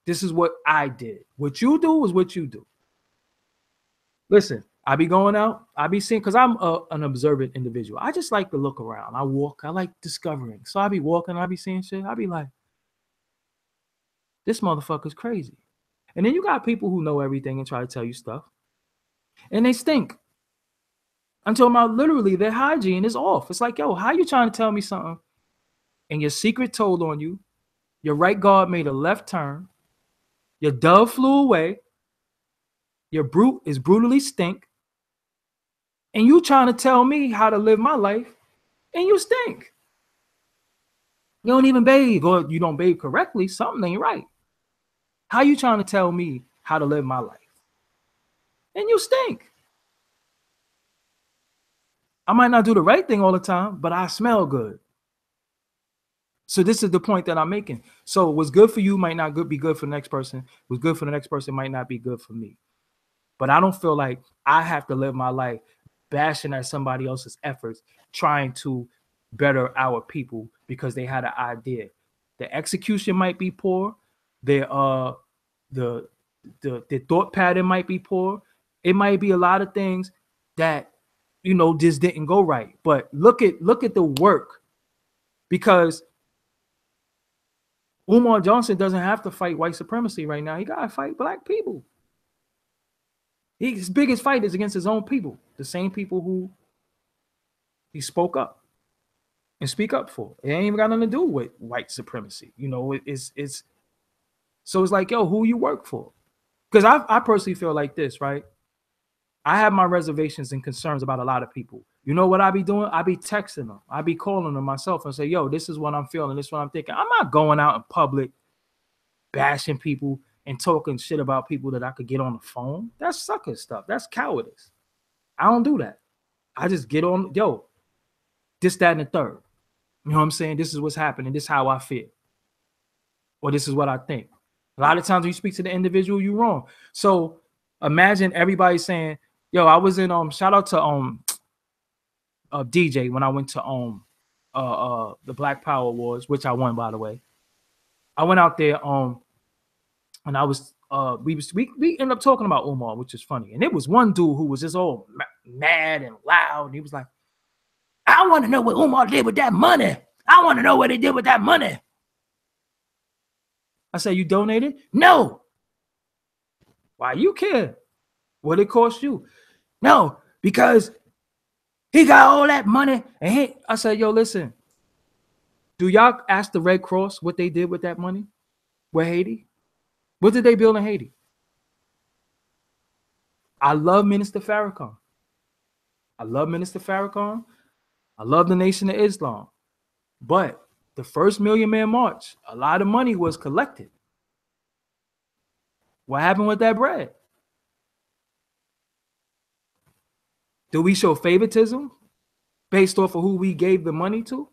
This is what I did. What you do is what you do. Listen, I be going out, I be seeing, because I'm an observant individual. I just like to look around. I walk, I like discovering. So I be walking, I be seeing shit. I be like, this motherfucker's crazy. And then you got people who know everything and try to tell you stuff. And they stink. I'm talking about literally their hygiene is off. It's like, yo, how you trying to tell me something and your secret told on you? Your right guard made a left turn. Your dove flew away. Your brute is brutally stink. And you trying to tell me how to live my life and you stink. You don't even bathe, or you don't bathe correctly. Something ain't right. How you trying to tell me how to live my life? And you stink. I might not do the right thing all the time, but I smell good. So this is the point that I'm making. So what's good for you might not be good for the next person. What's good for the next person might not be good for me. But I don't feel like I have to live my life bashing at somebody else's efforts, trying to better our people because they had an idea. The execution might be poor. The thought pattern might be poor. It might be a lot of things that, you know, just didn't go right. But look at the work, because Umar Johnson doesn't have to fight white supremacy right now. He got to fight black people. His biggest fight is against his own people, the same people who he spoke up and speak up for. It ain't even got nothing to do with white supremacy. You know, it's so it's like, yo, who you work for? Because I personally feel like this, right? I have my reservations and concerns about a lot of people. You know what I be doing? I be texting them. I be calling them myself and say, yo, this is what I'm feeling. This is what I'm thinking. I'm not going out in public bashing people and talking shit about people that I could get on the phone. That's sucker stuff. That's cowardice. I don't do that. I just get on, yo, this, that, and the third. You know what I'm saying? This is what's happening. This is how I feel. Or this is what I think. A lot of times when you speak to the individual, you're wrong. So imagine everybody saying, yo, I was in, shout out to DJ when I went to the Black Power Awards, which I won, by the way. I went out there and I was we ended up talking about Umar, which is funny. And it was one dude who was just all mad and loud. And he was like, I want to know what Umar did with that money. I want to know what he did with that money. I said, you donated? No. Why you care? What it cost you? No, because he got all that money. And I said, yo, listen, do y'all ask the Red Cross what they did with that money with Haiti? What did they build in Haiti? I love Minister Farrakhan. I love Minister Farrakhan. I love the Nation of Islam. But the first Million Man March, a lot of money was collected. What happened with that bread? Do we show favoritism based off of who we gave the money to?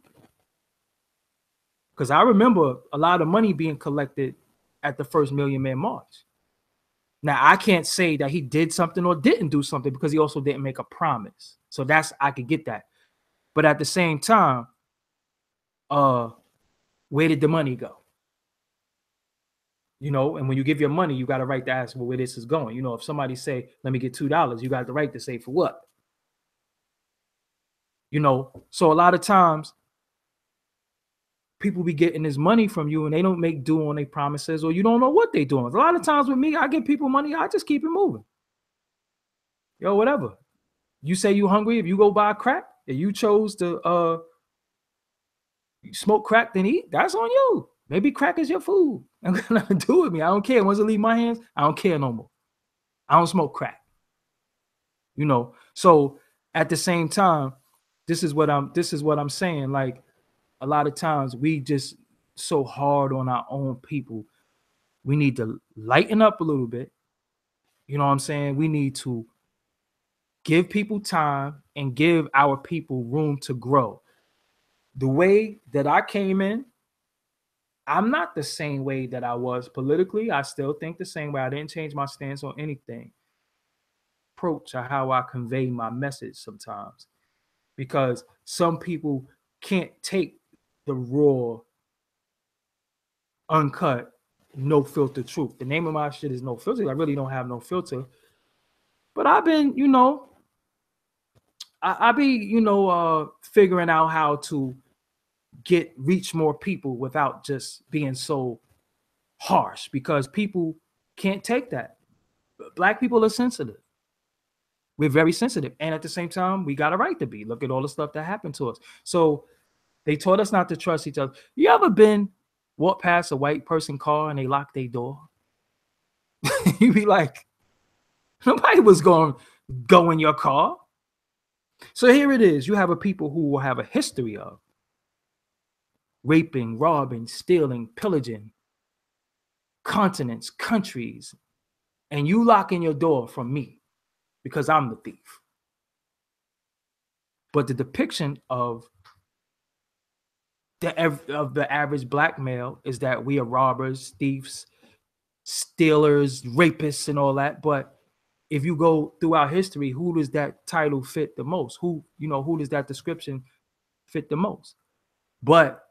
Because I remember a lot of money being collected at the first Million Man March. Now, I can't say that he did something or didn't do something because he also didn't make a promise. So I could get that. But at the same time, where did the money go? You know, and when you give your money, you got a right to ask, well, where this is going. You know, if somebody say, let me get $2, you got the right to say, for what? You know, so a lot of times people be getting this money from you and they don't make due on their promises, or you don't know what they're doing. A lot of times with me, I give people money, I just keep it moving. Yo, whatever. You say you hungry, if you go buy crack and you chose to smoke crack then eat, that's on you. Maybe crack is your food. I'm gonna do with me. I don't care. Once it leave my hands, I don't care no more. I don't smoke crack. You know, so at the same time, this is what I'm saying. Like, a lot of times we just so hard on our own people. We need to lighten up a little bit. You know what I'm saying? We need to give people time and give our people room to grow. The way that I came in, I'm not the same way that I was politically. I still think the same way. I didn't change my stance on anything. Approach or how I convey my message sometimes, because some people can't take the raw, uncut, no filter truth. The name of my shit is No Filter. I really don't have no filter, but I've been, you know, I be, you know, figuring out how to reach more people without just being so harsh, because people can't take that. Black people are sensitive. We're very sensitive. And at the same time, we got a right to be. Look at all the stuff that happened to us. So they taught us not to trust each other. You ever walk past a white person car and they lock their door? You be like, nobody was going to go in your car. So here it is. You have a people who will have a history of raping, robbing, stealing, pillaging continents, countries, and you locking your door from me because I'm the thief. But the depiction of the average black male is that we are robbers, thieves, stealers, rapists, and all that. But if you go throughout history, who does that title fit the most? Who does that description fit the most? But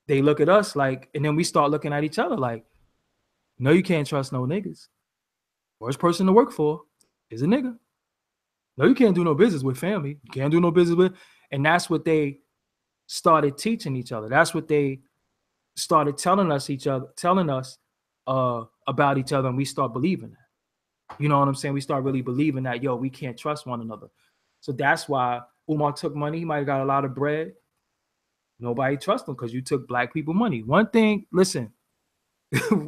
they look at us like, and then we start looking at each other like, no, you can't trust no niggas. Worst person to work for is a nigga. No, you can't do no business with family. You can't do no business with, and that's what they started teaching each other. That's what they started telling us about each other, and we start believing that. You know what I'm saying? We start really believing that, yo, we can't trust one another. So that's why Umar took money. He might have got a lot of bread. Nobody trusts him because you took black people money. One thing, listen,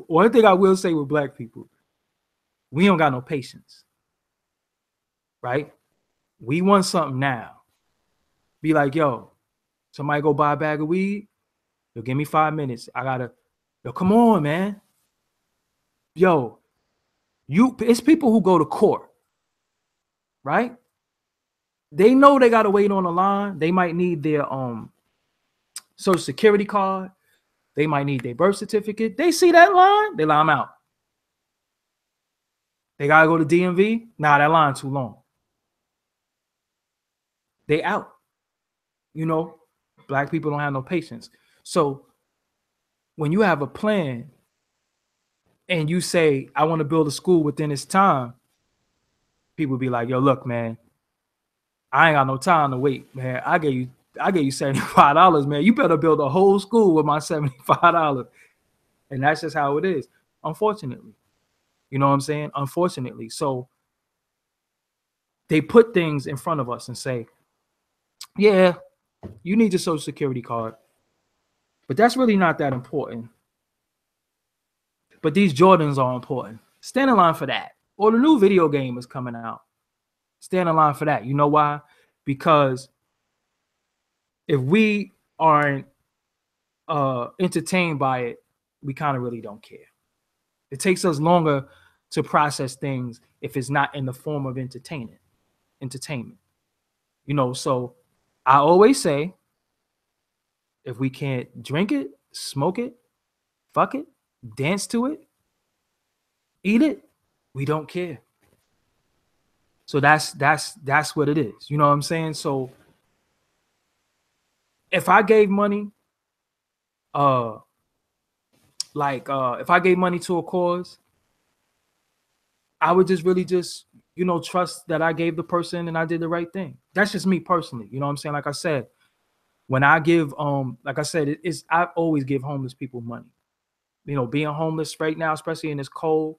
one thing I will say with black people, we don't got no patience, right? We want something now. Be like, yo, somebody go buy a bag of weed. Yo, give me 5 minutes. Yo, come on, man. Yo, it's people who go to court, right? They know they got to wait on the line. They might need their Social Security card. They might need their birth certificate. They see that line, they line them out. They got to go to DMV. Nah, that line too long. They out. You know, black people don't have no patience. So when you have a plan and you say, I want to build a school within this time, people be like, yo, look, man, I ain't got no time to wait, man. I gave you $75, man. You better build a whole school with my $75. And that's just how it is, unfortunately. You know what I'm saying? Unfortunately. So they put things in front of us and say, yeah, you need your social security card. But that's really not that important. But these Jordans are important. Stand in line for that. Or the new video game is coming out. Stand in line for that. You know why? Because if we aren't entertained by it, we kind of really don't care. It takes us longer to process things if it's not in the form of entertainment. You know, so I always say, if we can't drink it, smoke it, fuck it, dance to it, eat it, we don't care. So that's what it is. You know what I'm saying? So if I gave money, if I gave money to a cause, I would just really just, you know, trust that I gave the person and I did the right thing. That's just me personally. You know what I'm saying? Like I said, when I give, like I said, I always give homeless people money. You know, being homeless right now, especially in this cold,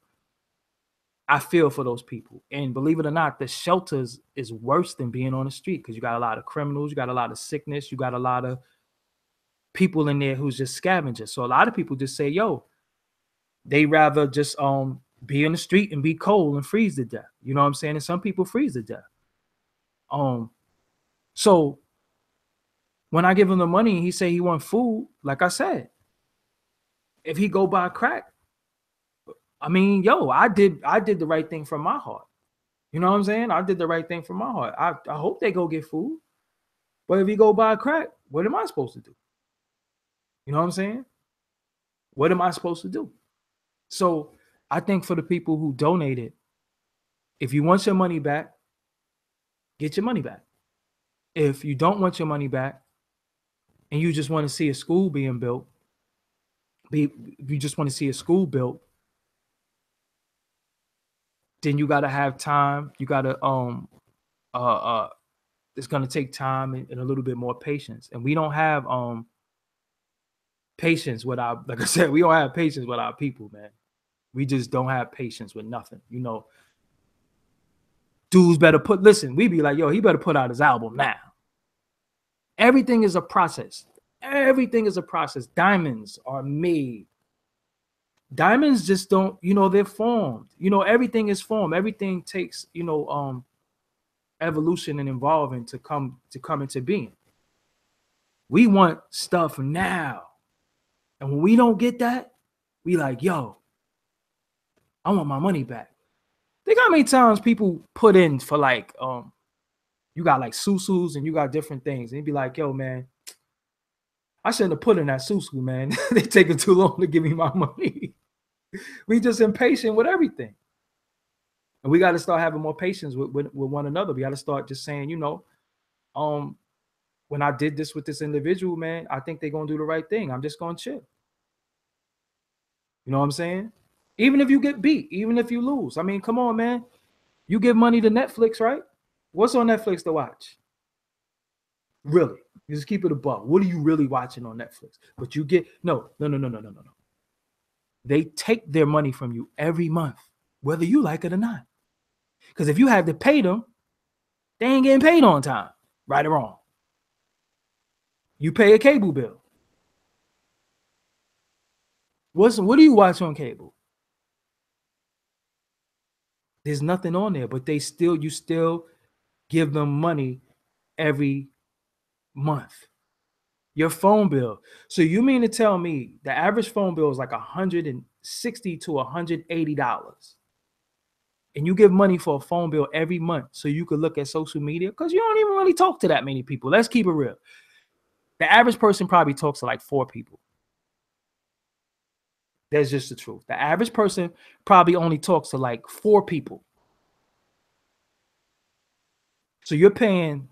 I feel for those people. And believe it or not, the shelters is worse than being on the street because you got a lot of criminals, you got a lot of sickness, you got a lot of people in there who's just scavengers. So a lot of people just say, yo, they rather just be in the street and be cold and freeze to death. You know what I'm saying? And some people freeze to death. So when I give him the money and he say he want food, like I said, if he go buy crack, I mean, yo, I did the right thing from my heart. You know what I'm saying? I did the right thing from my heart. I hope they go get food. But if he go buy crack, what am I supposed to do? You know what I'm saying? What am I supposed to do? So I think for the people who donated, if you want your money back, get your money back. If you don't want your money back and you just want to see a school being built, if you just want to see a school built, then you got to have time. You got to it's going to take time and a little bit more patience. And we don't have patience with our, like I said, we don't have patience with our people, man. We just don't have patience with nothing. You know, dudes better listen, we be like, yo, he better put out his album now. Everything is a process. Everything is a process. Diamonds are made. Diamonds just don't, you know, they're formed. You know, everything is formed. Everything takes, you know, evolution and evolving to come into being. We want stuff now. And when we don't get that, we like, yo, I want my money back. Think how many times people put in for like, you got like susus and you got different things. And you'd be like, yo, man, I shouldn't have put in that susu, man. They taking too long to give me my money. We just impatient with everything. And we got to start having more patience with one another. We got to start just saying, you know, when I did this with this individual, man, I think they're going to do the right thing. I'm just going to chill. You know what I'm saying? Even if you get beat, even if you lose. I mean, come on, man. You give money to Netflix, right? What's on Netflix to watch? Really? You just keep it a buck. What are you really watching on Netflix? But you get, no. They take their money from you every month, whether you like it or not. Because if you have to pay them, they ain't getting paid on time, right or wrong. You pay a cable bill. What do you watch on cable? There's nothing on there, but you still give them money every month. Your phone bill. So you mean to tell me the average phone bill is like $160 to $180? And you give money for a phone bill every month so you could look at social media? Because you don't even really talk to that many people. Let's keep it real. The average person probably talks to like 4 people. That's just the truth. The average person probably only talks to like 4 people. So you're paying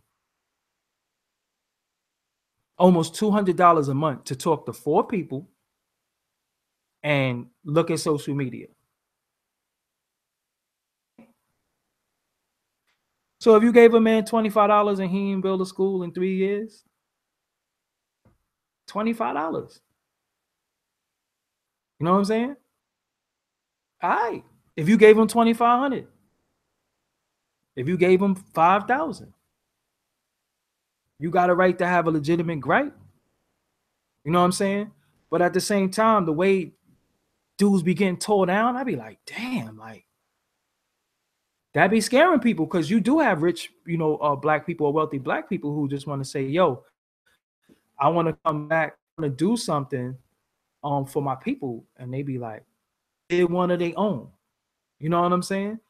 almost $200 a month to talk to 4 people, and look at social media. So if you gave a man $25 and he didn't build a school in 3 years, $25. You know what I'm saying? All right. If you gave him 2,500, if you gave him 5,000, you got a right to have a legitimate gripe. You know what I'm saying? But at the same time, the way dudes be getting tore down, I be like, damn, like that be scaring people, because you do have rich, black people or wealthy black people who just want to say, yo, I want to come back, I want to do something for my people. And they be like, did one of their own. You know what I'm saying?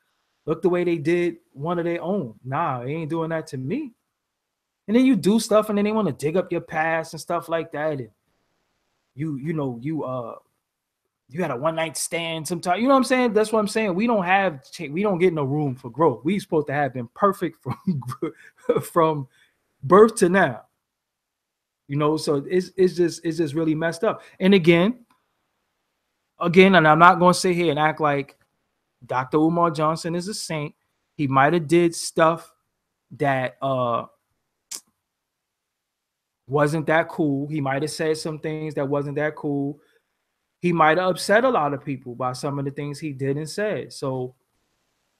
Look the way they did one of their own. Nah, they ain't doing that to me. And then you do stuff and then they want to dig up your past and stuff like that. And you had a one night stand sometime. You know what I'm saying? That's what I'm saying. We don't get no room for growth. We supposed to have been perfect from birth to now. So it's just really messed up. And again, and I'm not going to sit here and act like Dr. Umar Johnson is a saint. He might have did stuff that wasn't that cool. He might have said some things that wasn't that cool. He might have upset a lot of people by some of the things he did and said. So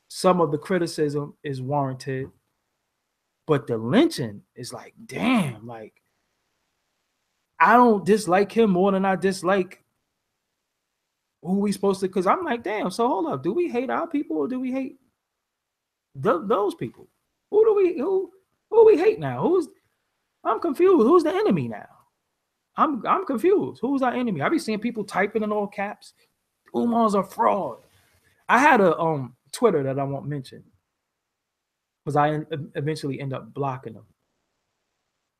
some of the criticism is warranted, but the lynching is like, damn, like I don't dislike him more than I dislike who we supposed to, because I'm like, damn, so hold up. Do we hate our people or do we hate those people? Who we hate now? I'm confused. Who's the enemy now? I'm confused. Who's our enemy? I be seeing people typing in all caps, Umar's a fraud. I had a Twitter that I won't mention because I eventually end up blocking them.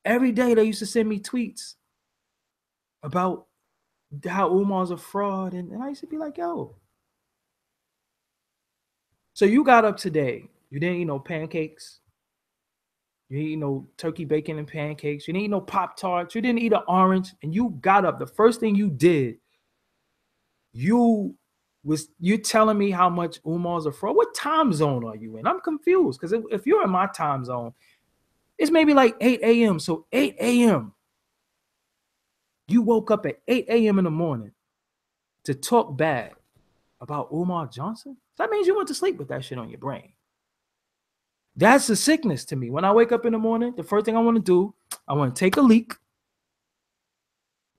Every day they used to send me tweets about how Umar's a fraud, and I used to be like, yo. So you got up today, you didn't eat no pancakes, you didn't eat no turkey bacon and pancakes, you didn't eat no Pop-Tarts, you didn't eat an orange, and you got up. The first thing you did, you're telling me how much Umar's a fraud. What time zone are you in? I'm confused, because if you're in my time zone, it's maybe like 8 a.m. So 8 a.m. You woke up at 8 a.m. in the morning to talk bad about Umar Johnson? That means you went to sleep with that shit on your brain. That's a sickness to me. When I wake up in the morning, the first thing I want to do, I want to take a leak.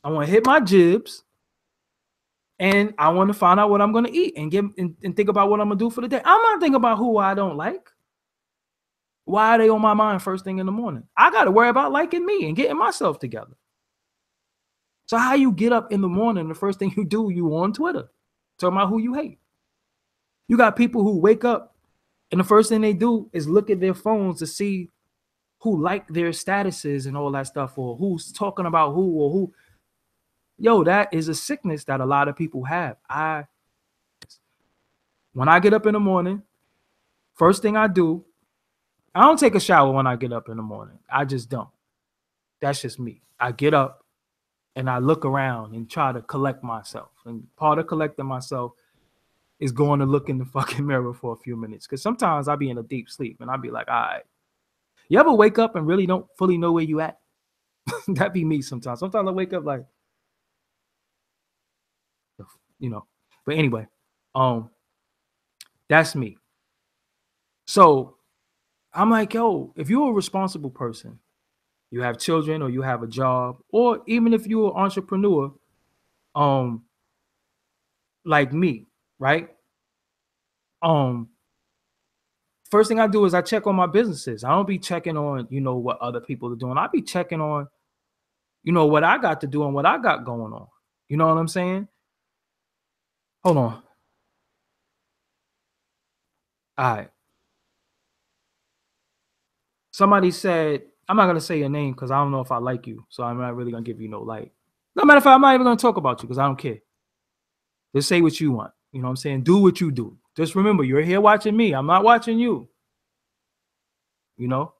I want to hit my jibs. And I want to find out what I'm going to eat and think about what I'm going to do for the day. I'm not thinking about who I don't like. Why are they on my mind first thing in the morning? I got to worry about liking me and getting myself together. So how you get up in the morning, the first thing you do, you on Twitter, talking about who you hate. You got people who wake up and the first thing they do is look at their phones to see who like their statuses and all that stuff, or who's talking about who or who. Yo, that is a sickness that a lot of people have. When I get up in the morning, first thing I do, I don't take a shower when I get up in the morning. I just don't. That's just me. I get up and I look around and try to collect myself. And part of collecting myself is going to look in the fucking mirror for a few minutes. Because sometimes I be in a deep sleep and I be like, all right. You ever wake up and really don't fully know where you at? That be me sometimes. Sometimes I wake up like, But anyway, that's me. So I'm like, yo, if you're a responsible person, you have children or you have a job, or even if you're an entrepreneur, like me, right? First thing I do is I check on my businesses. I don't be checking on, what other people are doing. I be checking on, what I got to do and what I got going on. You know what I'm saying? Hold on. All right. Somebody said, I'm not going to say your name because I don't know if I like you. So I'm not really going to give you no like. No matter of fact, I'm not even going to talk about you because I don't care. Just say what you want. You know what I'm saying? Do what you do. Just remember, you're here watching me. I'm not watching you.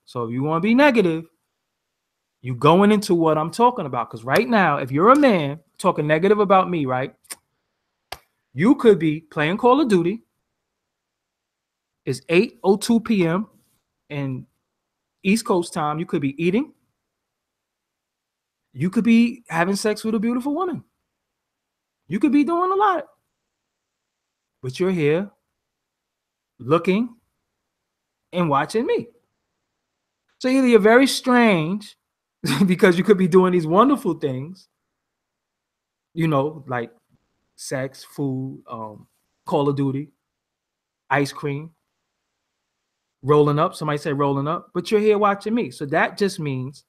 So if you want to be negative, you going into what I'm talking about. Because right now, if you're a man talking negative about me, right? You could be playing Call of Duty. It's 8:02 p.m. and East Coast time. You could be eating. You could be having sex with a beautiful woman. You could be doing a lot. But you're here looking and watching me. So either you're very strange because you could be doing these wonderful things, you know, like sex, food, Call of Duty, ice cream, rolling up. Somebody said rolling up, but you're here watching me. So that just means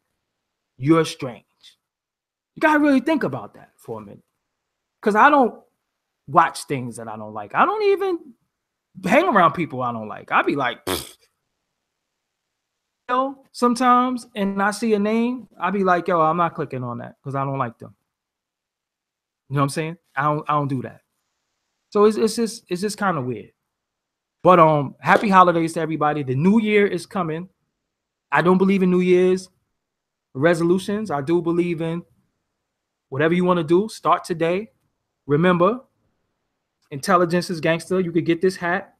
you're strange. You got to really think about that for a minute. Because I don't watch things that I don't like. I don't even hang around people I don't like. I'd be like, yo, sometimes, and I see a name, I'd be like, yo, I'm not clicking on that because I don't like them. You know what I'm saying? I don't do that. So it's just kind of weird. But happy holidays to everybody. The new year is coming. I don't believe in New Year's resolutions. I do believe in whatever you want to do, start today. Remember, intelligence is gangster. You could get this hat,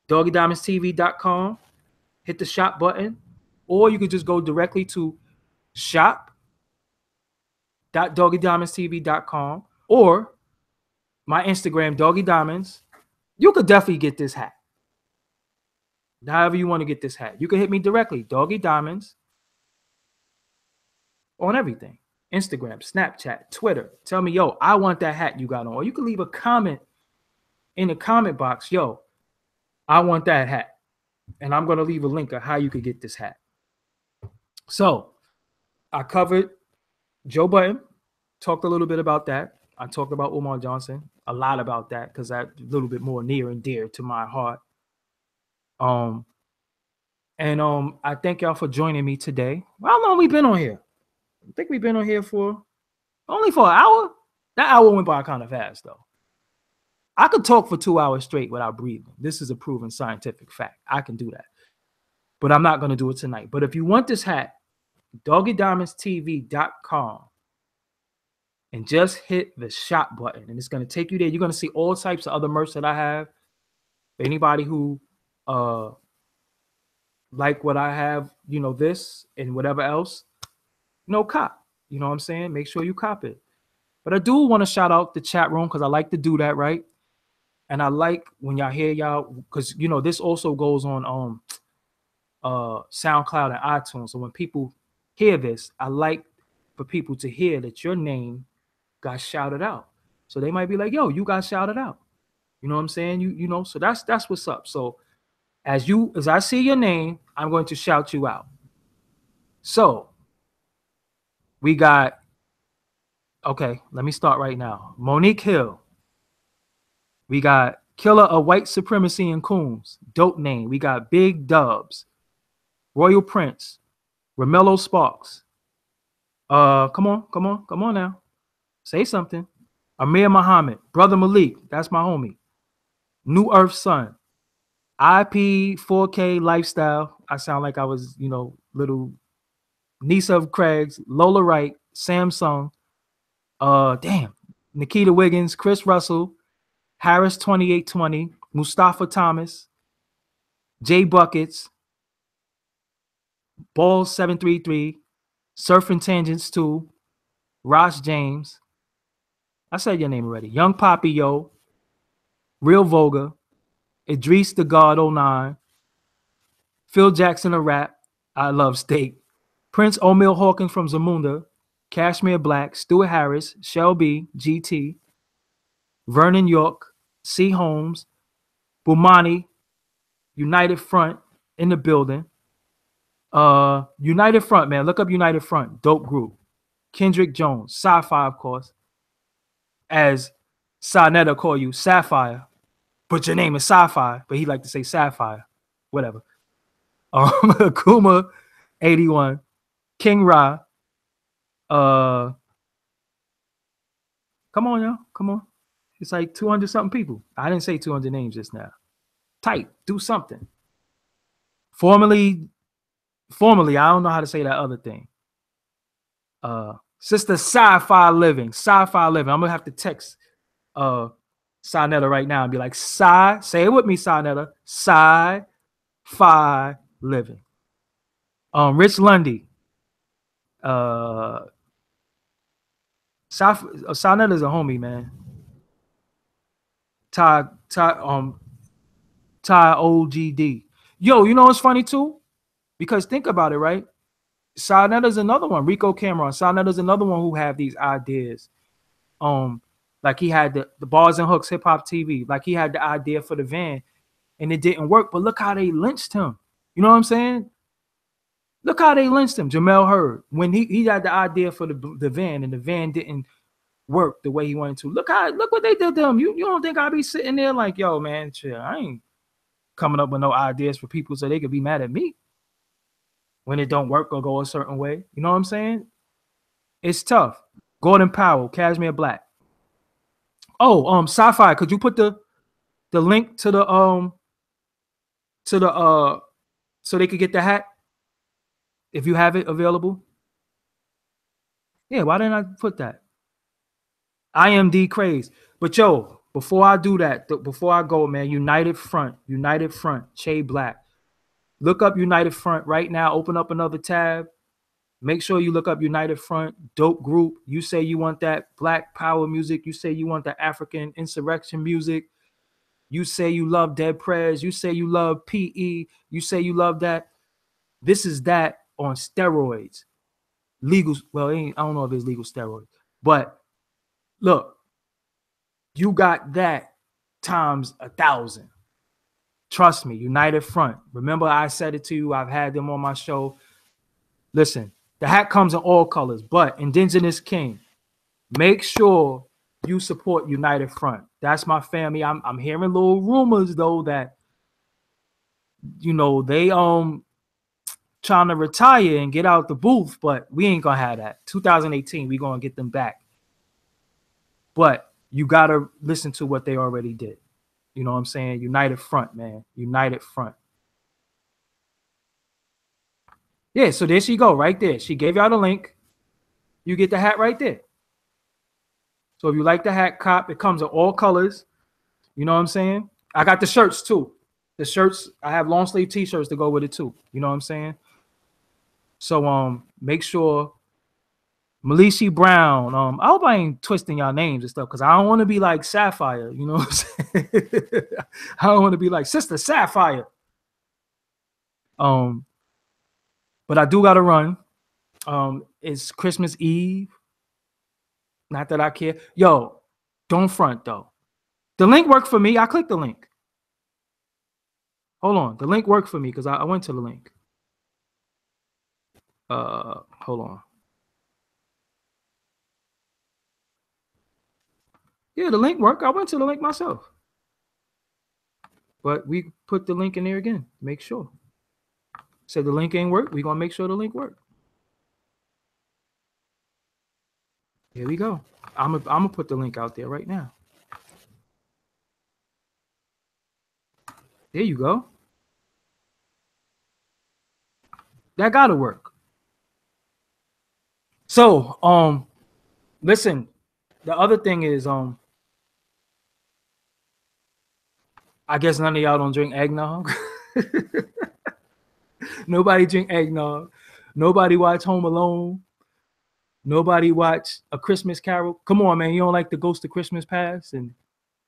doggydiamondstv.com. Hit the shop button, or you could just go directly to shop.doggydiamondstv.com or my Instagram, Doggy Diamonds. You could definitely get this hat. However you want to get this hat. You can hit me directly, Doggy Diamonds, on everything. Instagram, Snapchat, Twitter. Tell me, yo, I want that hat you got on. Or you can leave a comment in the comment box, yo, I want that hat. And I'm going to leave a link of how you could get this hat. So I covered Joe Budden, talked a little bit about that. I talked about Umar Johnson, a lot about that because that's a little bit more near and dear to my heart. I thank y'all for joining me today. How long we been on here? I think we've been on here for only for an hour. That hour went by kind of fast though. I could talk for 2 hours straight without breathing. This is a proven scientific fact. I can do that. But I'm not going to do it tonight. But if you want this hat, doggydiamondstv.com and just hit the shop button. And it's going to take you there. You're going to see all types of other merch that I have. For anybody who like what I have, you know, this and whatever else, no cop. You know what I'm saying? Make sure you cop it. But I do want to shout out the chat room because I like to do that, right? And I like when y'all hear y'all, because, you know, this also goes on SoundCloud and iTunes. So when people hear this, I like for people to hear that your name got shouted out. So they might be like, yo, you got shouted out. You know what I'm saying? You know, so that's what's up. So as I see your name, I'm going to shout you out. So we got, okay, let me start right now. Monique Hill. We got Killer of White Supremacy and Coons. Dope name. We got Big Dubs. Royal Prince. Romello Sparks. Come on now. Say something. Amir Muhammad. Brother Malik. That's my homie. New Earth Son. IP 4K Lifestyle. I sound like I was, you know, little niece of Craig's. Lola Wright. Samsung. Nikita Wiggins. Chris Russell. Harris 2820, Mustafa Thomas, Jay Buckets, Balls 733, Surfing Tangents 2, Ross James. I said your name already. Young Poppy Yo, Real Voga, Idris the God 09, Phil Jackson a Rap, I Love Steak, Prince O'Mill Hawkins from Zamunda, Cashmere Black, Stuart Harris, Shelby, GT, Vernon York, C. Holmes, Bumani, United Front in the building. United Front, man. Look up United Front. Dope group. Kendrick Jones. Sci-Fi, of course. As Sarnetta call you, Sapphire. But your name is Sci-Fi. But he like to say Sapphire. Whatever. Akuma 81. King Ra. Come on, y'all. Come on. It's like 200 something people. I didn't say 200 names just now. Type, do something. Formerly, I don't know how to say that other thing. Sister Sci-Fi Living. I'm gonna have to text Sinetta right now and be like, say it with me, Sinetta. Sci-fi living. Rich Lundy. Sinetta's a homie, man. Ty OGD. Yo, you know what's funny too? Because think about it, right? Sinetta's another one. Rico Cameron. Sinetta's another one who have these ideas. Like he had the Bars and Hooks Hip Hop TV. Like he had the idea for the van, and it didn't work. But look how they lynched him. You know what I'm saying? Look how they lynched him. Jamel Hurd, when he had the idea for the van, and the van didn't work the way he wanted to. Look what they did to him. You don't think I'd be sitting there like, yo, man, chill. I ain't coming up with no ideas for people so they could be mad at me when it don't work or go a certain way. You know what I'm saying? It's tough. Gordon Powell, Cashmere Black. Oh, Sci-Fi, could you put the link to the so they could get the hat if you have it available? Yeah, why didn't I put that? IMD craze. But yo, before I do that, before I go, man, United Front, Che Black. Look up United Front right now. Open up another tab. Make sure you look up United Front, dope group. You say you want that Black power music. You say you want the African insurrection music. You say you love Dead Prez. You say you love PE. You say you love that. This is that on steroids. Legal. Well, I don't know if it's legal steroids. But look, you got that times 1,000. Trust me, United Front. Remember I said it to you. I've had them on my show. Listen, the hat comes in all colors, but Indigenous King, make sure you support United Front. That's my family. I'm hearing little rumors though that, you know, they trying to retire and get out the booth, but we ain't gonna have that. 2018, we gonna get them back. But you gotta listen to what they already did. You know what I'm saying? United Front, man. United Front. Yeah, so there she go, right there. She gave y'all the link. You get the hat right there. So if you like the hat, cop. It comes in all colors. You know what I'm saying? I got the shirts too. The shirts, I have long sleeve t-shirts to go with it too. You know what I'm saying? So make sure Malishi Brown. I hope I ain't twisting y'all names and stuff because I don't want to be like Sapphire. You know what I'm saying? I don't want to be like Sister Sapphire. But I do gotta run. It's Christmas Eve. Not that I care. Yo, don't front though. The link worked for me. I clicked the link. Hold on. The link worked for me because I went to the link. Hold on. Yeah, the link worked. I went to the link myself. But we put the link in there again. Make sure. Said the link ain't work. We're gonna make sure the link work. Here we go. I'm gonna put the link out there right now. There you go. That gotta work. So, listen, the other thing is, I guess none of y'all don't drink eggnog. Nobody drink eggnog. Nobody watch Home Alone. Nobody watch A Christmas Carol. Come on, man. You don't like The Ghost of Christmas Past and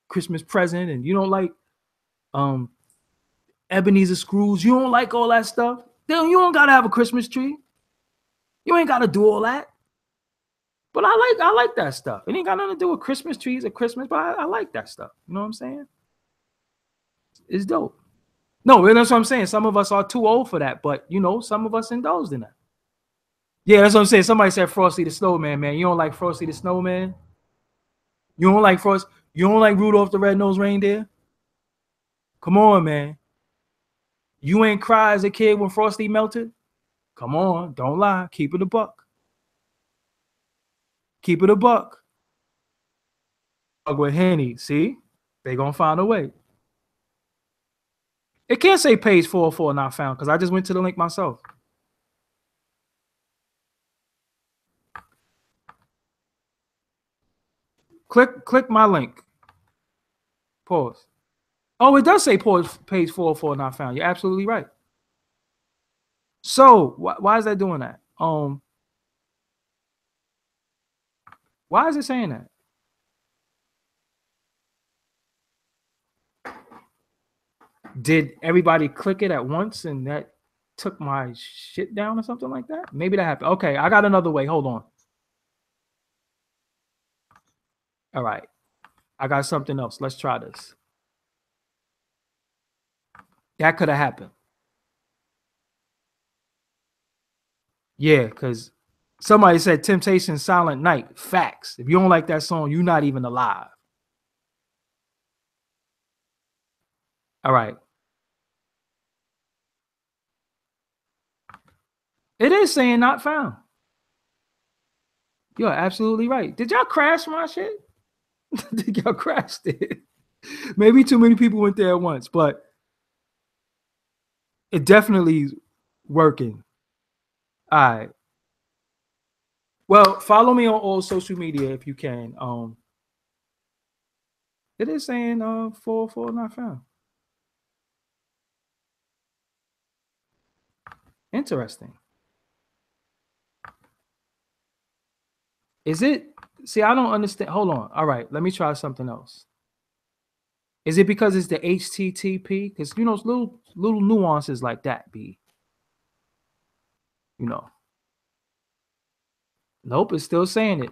Christmas Present, and you don't like Ebenezer Scrooge. You don't like all that stuff. Then you don't gotta have a Christmas tree. You ain't gotta do all that. But I like that stuff. It ain't got nothing to do with Christmas trees or Christmas, but I like that stuff. You know what I'm saying? It's dope. No, that's what I'm saying. Some of us are too old for that, but you know, some of us indulged in that. Yeah, that's what I'm saying. Somebody said Frosty the Snowman, man. You don't like Frosty the Snowman? You don't like Frost? You don't like Rudolph the Red-Nosed Reindeer? Come on, man. You ain't cry as a kid when Frosty melted? Come on, don't lie. Keep it a buck. Keep it a buck. With Henny, see? They gonna find a way. It can't say page 404 not found because I just went to the link myself. Click my link. Pause. Oh, it does say pause, page 404 not found. You're absolutely right. So why is that doing that? Why is it saying that? Did everybody click it at once and that took my shit down or something like that? Maybe that happened. Okay, I got another way. Hold on. All right. I got something else. Let's try this. That could have happened. Yeah, because somebody said Temptation Silent Night. Facts. If you don't like that song, you're not even alive. All right. It is saying not found. You're absolutely right. Did y'all crash my shit? Did y'all crash it? Maybe too many people went there at once, but it definitely is working. All right. Well, follow me on all social media if you can. It is saying 404 not found. Interesting. Is it? See, I don't understand. Hold on. All right, let me try something else. Is it because it's the HTTP? Because you know, little nuances like that be, you know. Nope, it's still saying it.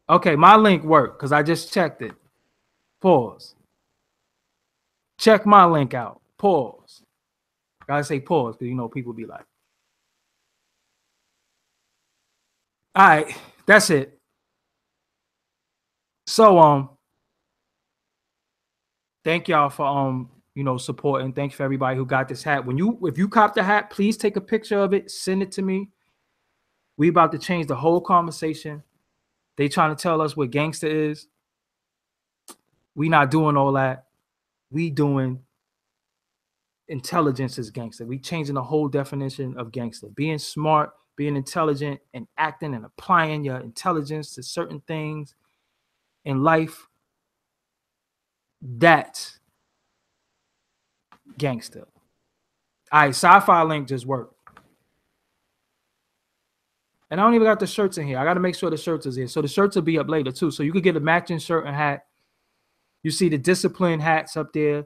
Okay, my link worked because I just checked it. Pause. Check my link out. Pause. Gotta say pause because you know people be like, all right, that's it. So thank y'all for you know, supporting. Thanks for everybody who got this hat. If you cop the hat, please take a picture of it, send it to me. We about to change the whole conversation. They trying to tell us what gangster is. We not doing all that. We doing intelligence is gangster. We changing the whole definition of gangster. Being smart, being intelligent, and acting and applying your intelligence to certain things in life. That's gangster. All right, sci-fi link just worked. And I don't even got the shirts in here. I got to make sure the shirts is here. So the shirts will be up later too. So you could get a matching shirt and hat. You see the discipline hats up there.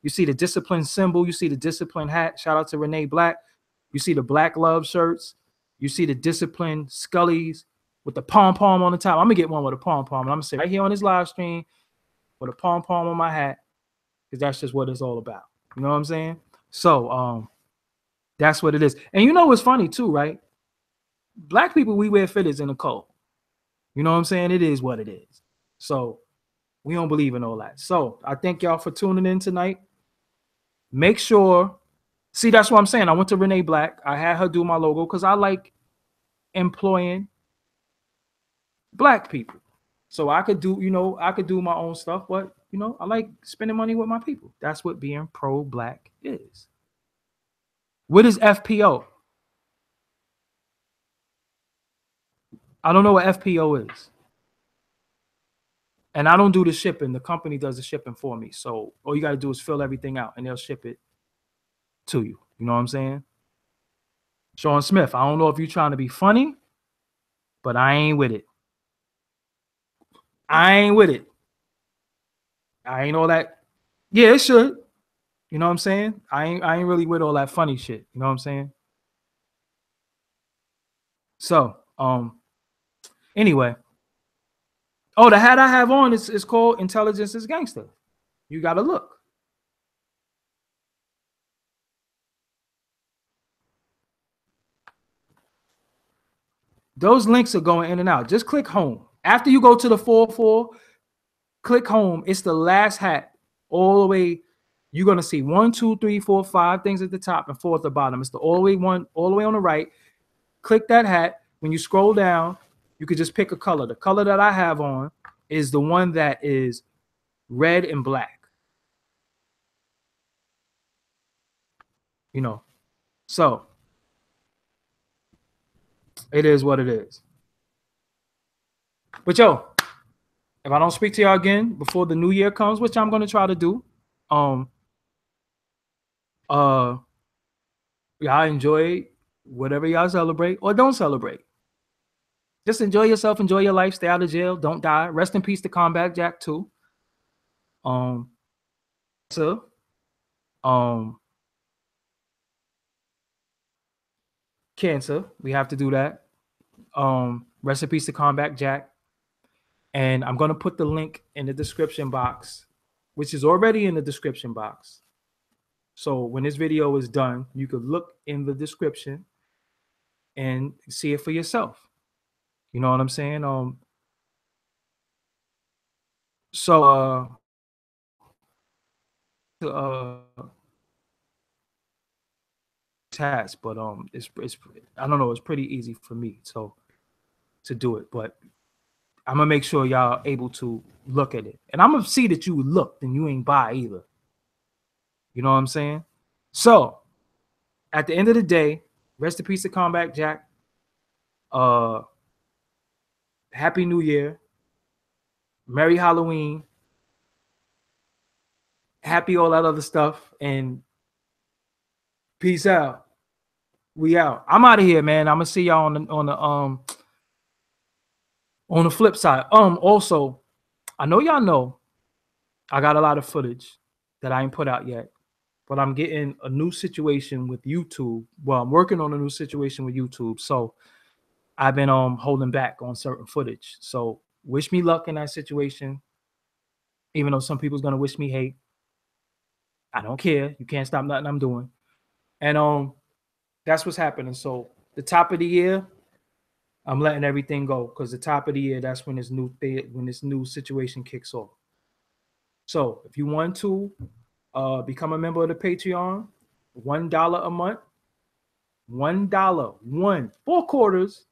You see the discipline symbol. You see the discipline hat. Shout out to Renee Black. You see the Black Love shirts. You see the discipline Scullies with the pom-pom on the top. I'm going to get one with a pom-pom. And I'm going to sit right here on this live stream with a pom-pom on my hat because that's just what it's all about. You know what I'm saying? So that's what it is. And you know what's funny too, right? Black people, we wear fitteds in the cold. You know what I'm saying? It is what it is. So we don't believe in all that. So I thank y'all for tuning in tonight. Make sure, see, that's what I'm saying. I went to Renee Black. I had her do my logo because I like employing Black people. So I could do, you know, I could do my own stuff, but, you know, I like spending money with my people. That's what being pro-Black is. What is FPO? I don't know what FPO is. And I don't do the shipping. The company does the shipping for me. So all you got to do is fill everything out and they'll ship it to you. You know what I'm saying? Sean Smith, I don't know if you're trying to be funny, but I ain't with it. I ain't with it. I ain't all that. Yeah, it should. You know what I'm saying? I ain't really with all that funny shit. You know what I'm saying? So, anyway. Oh, the hat I have on is called Intelligence is Gangster. You gotta look. Those links are going in and out. Just click home. After you go to the 404, click home. It's the last hat all the way. You're gonna see 1, 2, 3, 4, 5 things at the top and 4 at the bottom. It's the all the way on the right. Click that hat. When you scroll down, you could just pick a color. The color that I have on is the one that is red and black. you know. So it is what it is. But yo, if I don't speak to y'all again before the new year comes, which I'm gonna try to do, um, uh, y'all enjoy whatever y'all celebrate or don't celebrate. Just enjoy yourself, enjoy your life, stay out of jail, don't die. Rest in peace to Combat Jack too. So, cancer, we have to do that. Rest in peace to Combat Jack. And I'm gonna put the link in the description box, which is already in the description box. So when this video is done, you could look in the description and see it for yourself. You know what I'm saying? So task, but it's I don't know, it's pretty easy for me to do it, but I'm gonna make sure y'all able to look at it, and I'm gonna see that you looked and you ain't buy either. You know what I'm saying? So at the end of the day, rest in peace to Combat Jack. Happy New Year, Merry Halloween, happy all that other stuff, and peace out. We out. I'm out of here, man. I'm gonna see y'all on the flip side. Also, I know y'all know I got a lot of footage that I ain't put out yet, but I'm getting a new situation with YouTube. Well, I'm working on a new situation with YouTube, so I've been holding back on certain footage. So wish me luck in that situation. Even though some people's gonna wish me hate, I don't care. You can't stop nothing I'm doing. And that's what's happening. So the top of the year, I'm letting everything go because the top of the year, that's when this new situation kicks off. So if you want to become a member of the Patreon, $1 a month, $1, 4 quarters,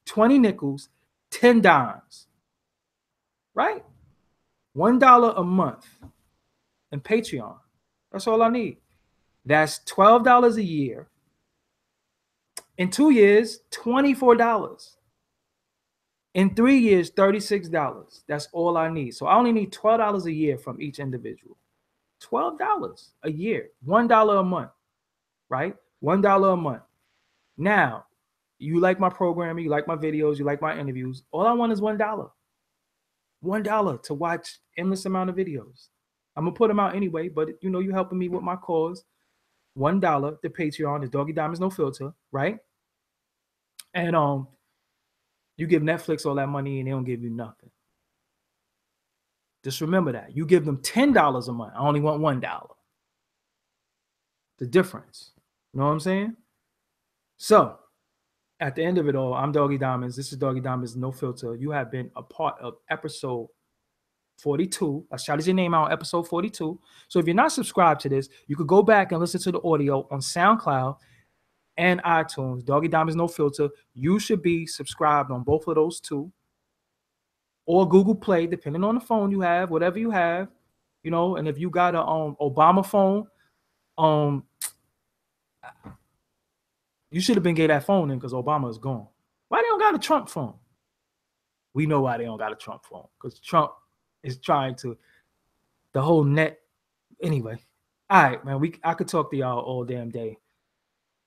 20 nickels, 10 dimes, right? $1 a month in Patreon. That's all I need. That's $12 a year. In 2 years, $24. In 3 years, $36. That's all I need. So I only need $12 a year from each individual. $12 a year, $1 a month, right? $1 a month. Now, you like my programming, you like my videos, you like my interviews. All I want is $1. $1 to watch endless amount of videos. I'm gonna put them out anyway, but you know, you helping me with my cause. $1, the Patreon, the Doggie Diamonds No Filter, right? And you give Netflix all that money and they don't give you nothing. Just remember that. You give them $10 a month. I only want $1. The difference. You know what I'm saying? So at the end of it all, I'm Doggie Diamonds. This is Doggie Diamonds No Filter. You have been a part of episode 42. I shouted your name out, episode 42. So if you're not subscribed to this, you could go back and listen to the audio on SoundCloud and iTunes. Doggie Diamonds No Filter. You should be subscribed on both of those two, or Google Play, depending on the phone you have, whatever you have, you know. And if you got a Obama phone, you should have been gave that phone in because Obama is gone. Why they don't got a Trump phone? We know why they don't got a Trump phone, because Trump is trying to the whole net. Anyway, all right, man. I could talk to y'all all damn day,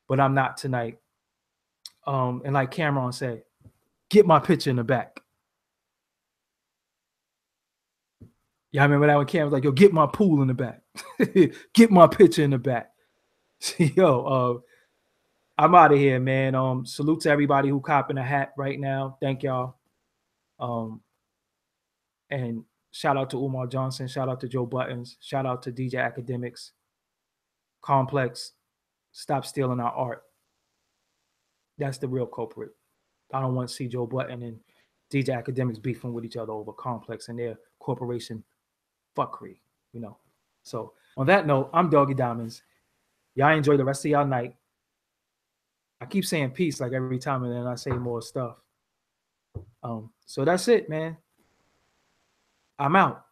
but I'm not tonight. And like Cameron said, get my picture in the back. Y'all remember that when Cam was like, yo, get my pool in the back. Get my picture in the back. Yo, I'm out of here, man. Salute to everybody who copping a hat right now. Thank y'all. And shout out to Umar Johnson. Shout out to Joe Buttons. Shout out to DJ Academics. Complex. Stop stealing our art. That's the real culprit. I don't want to see Joe Button and DJ Academics beefing with each other over Complex and their corporation fuckery, you know. So on that note, I'm Doggie Diamonds. Y'all enjoy the rest of y'all night. I keep saying peace like every time, and then I say more stuff. So that's it, man. I'm out.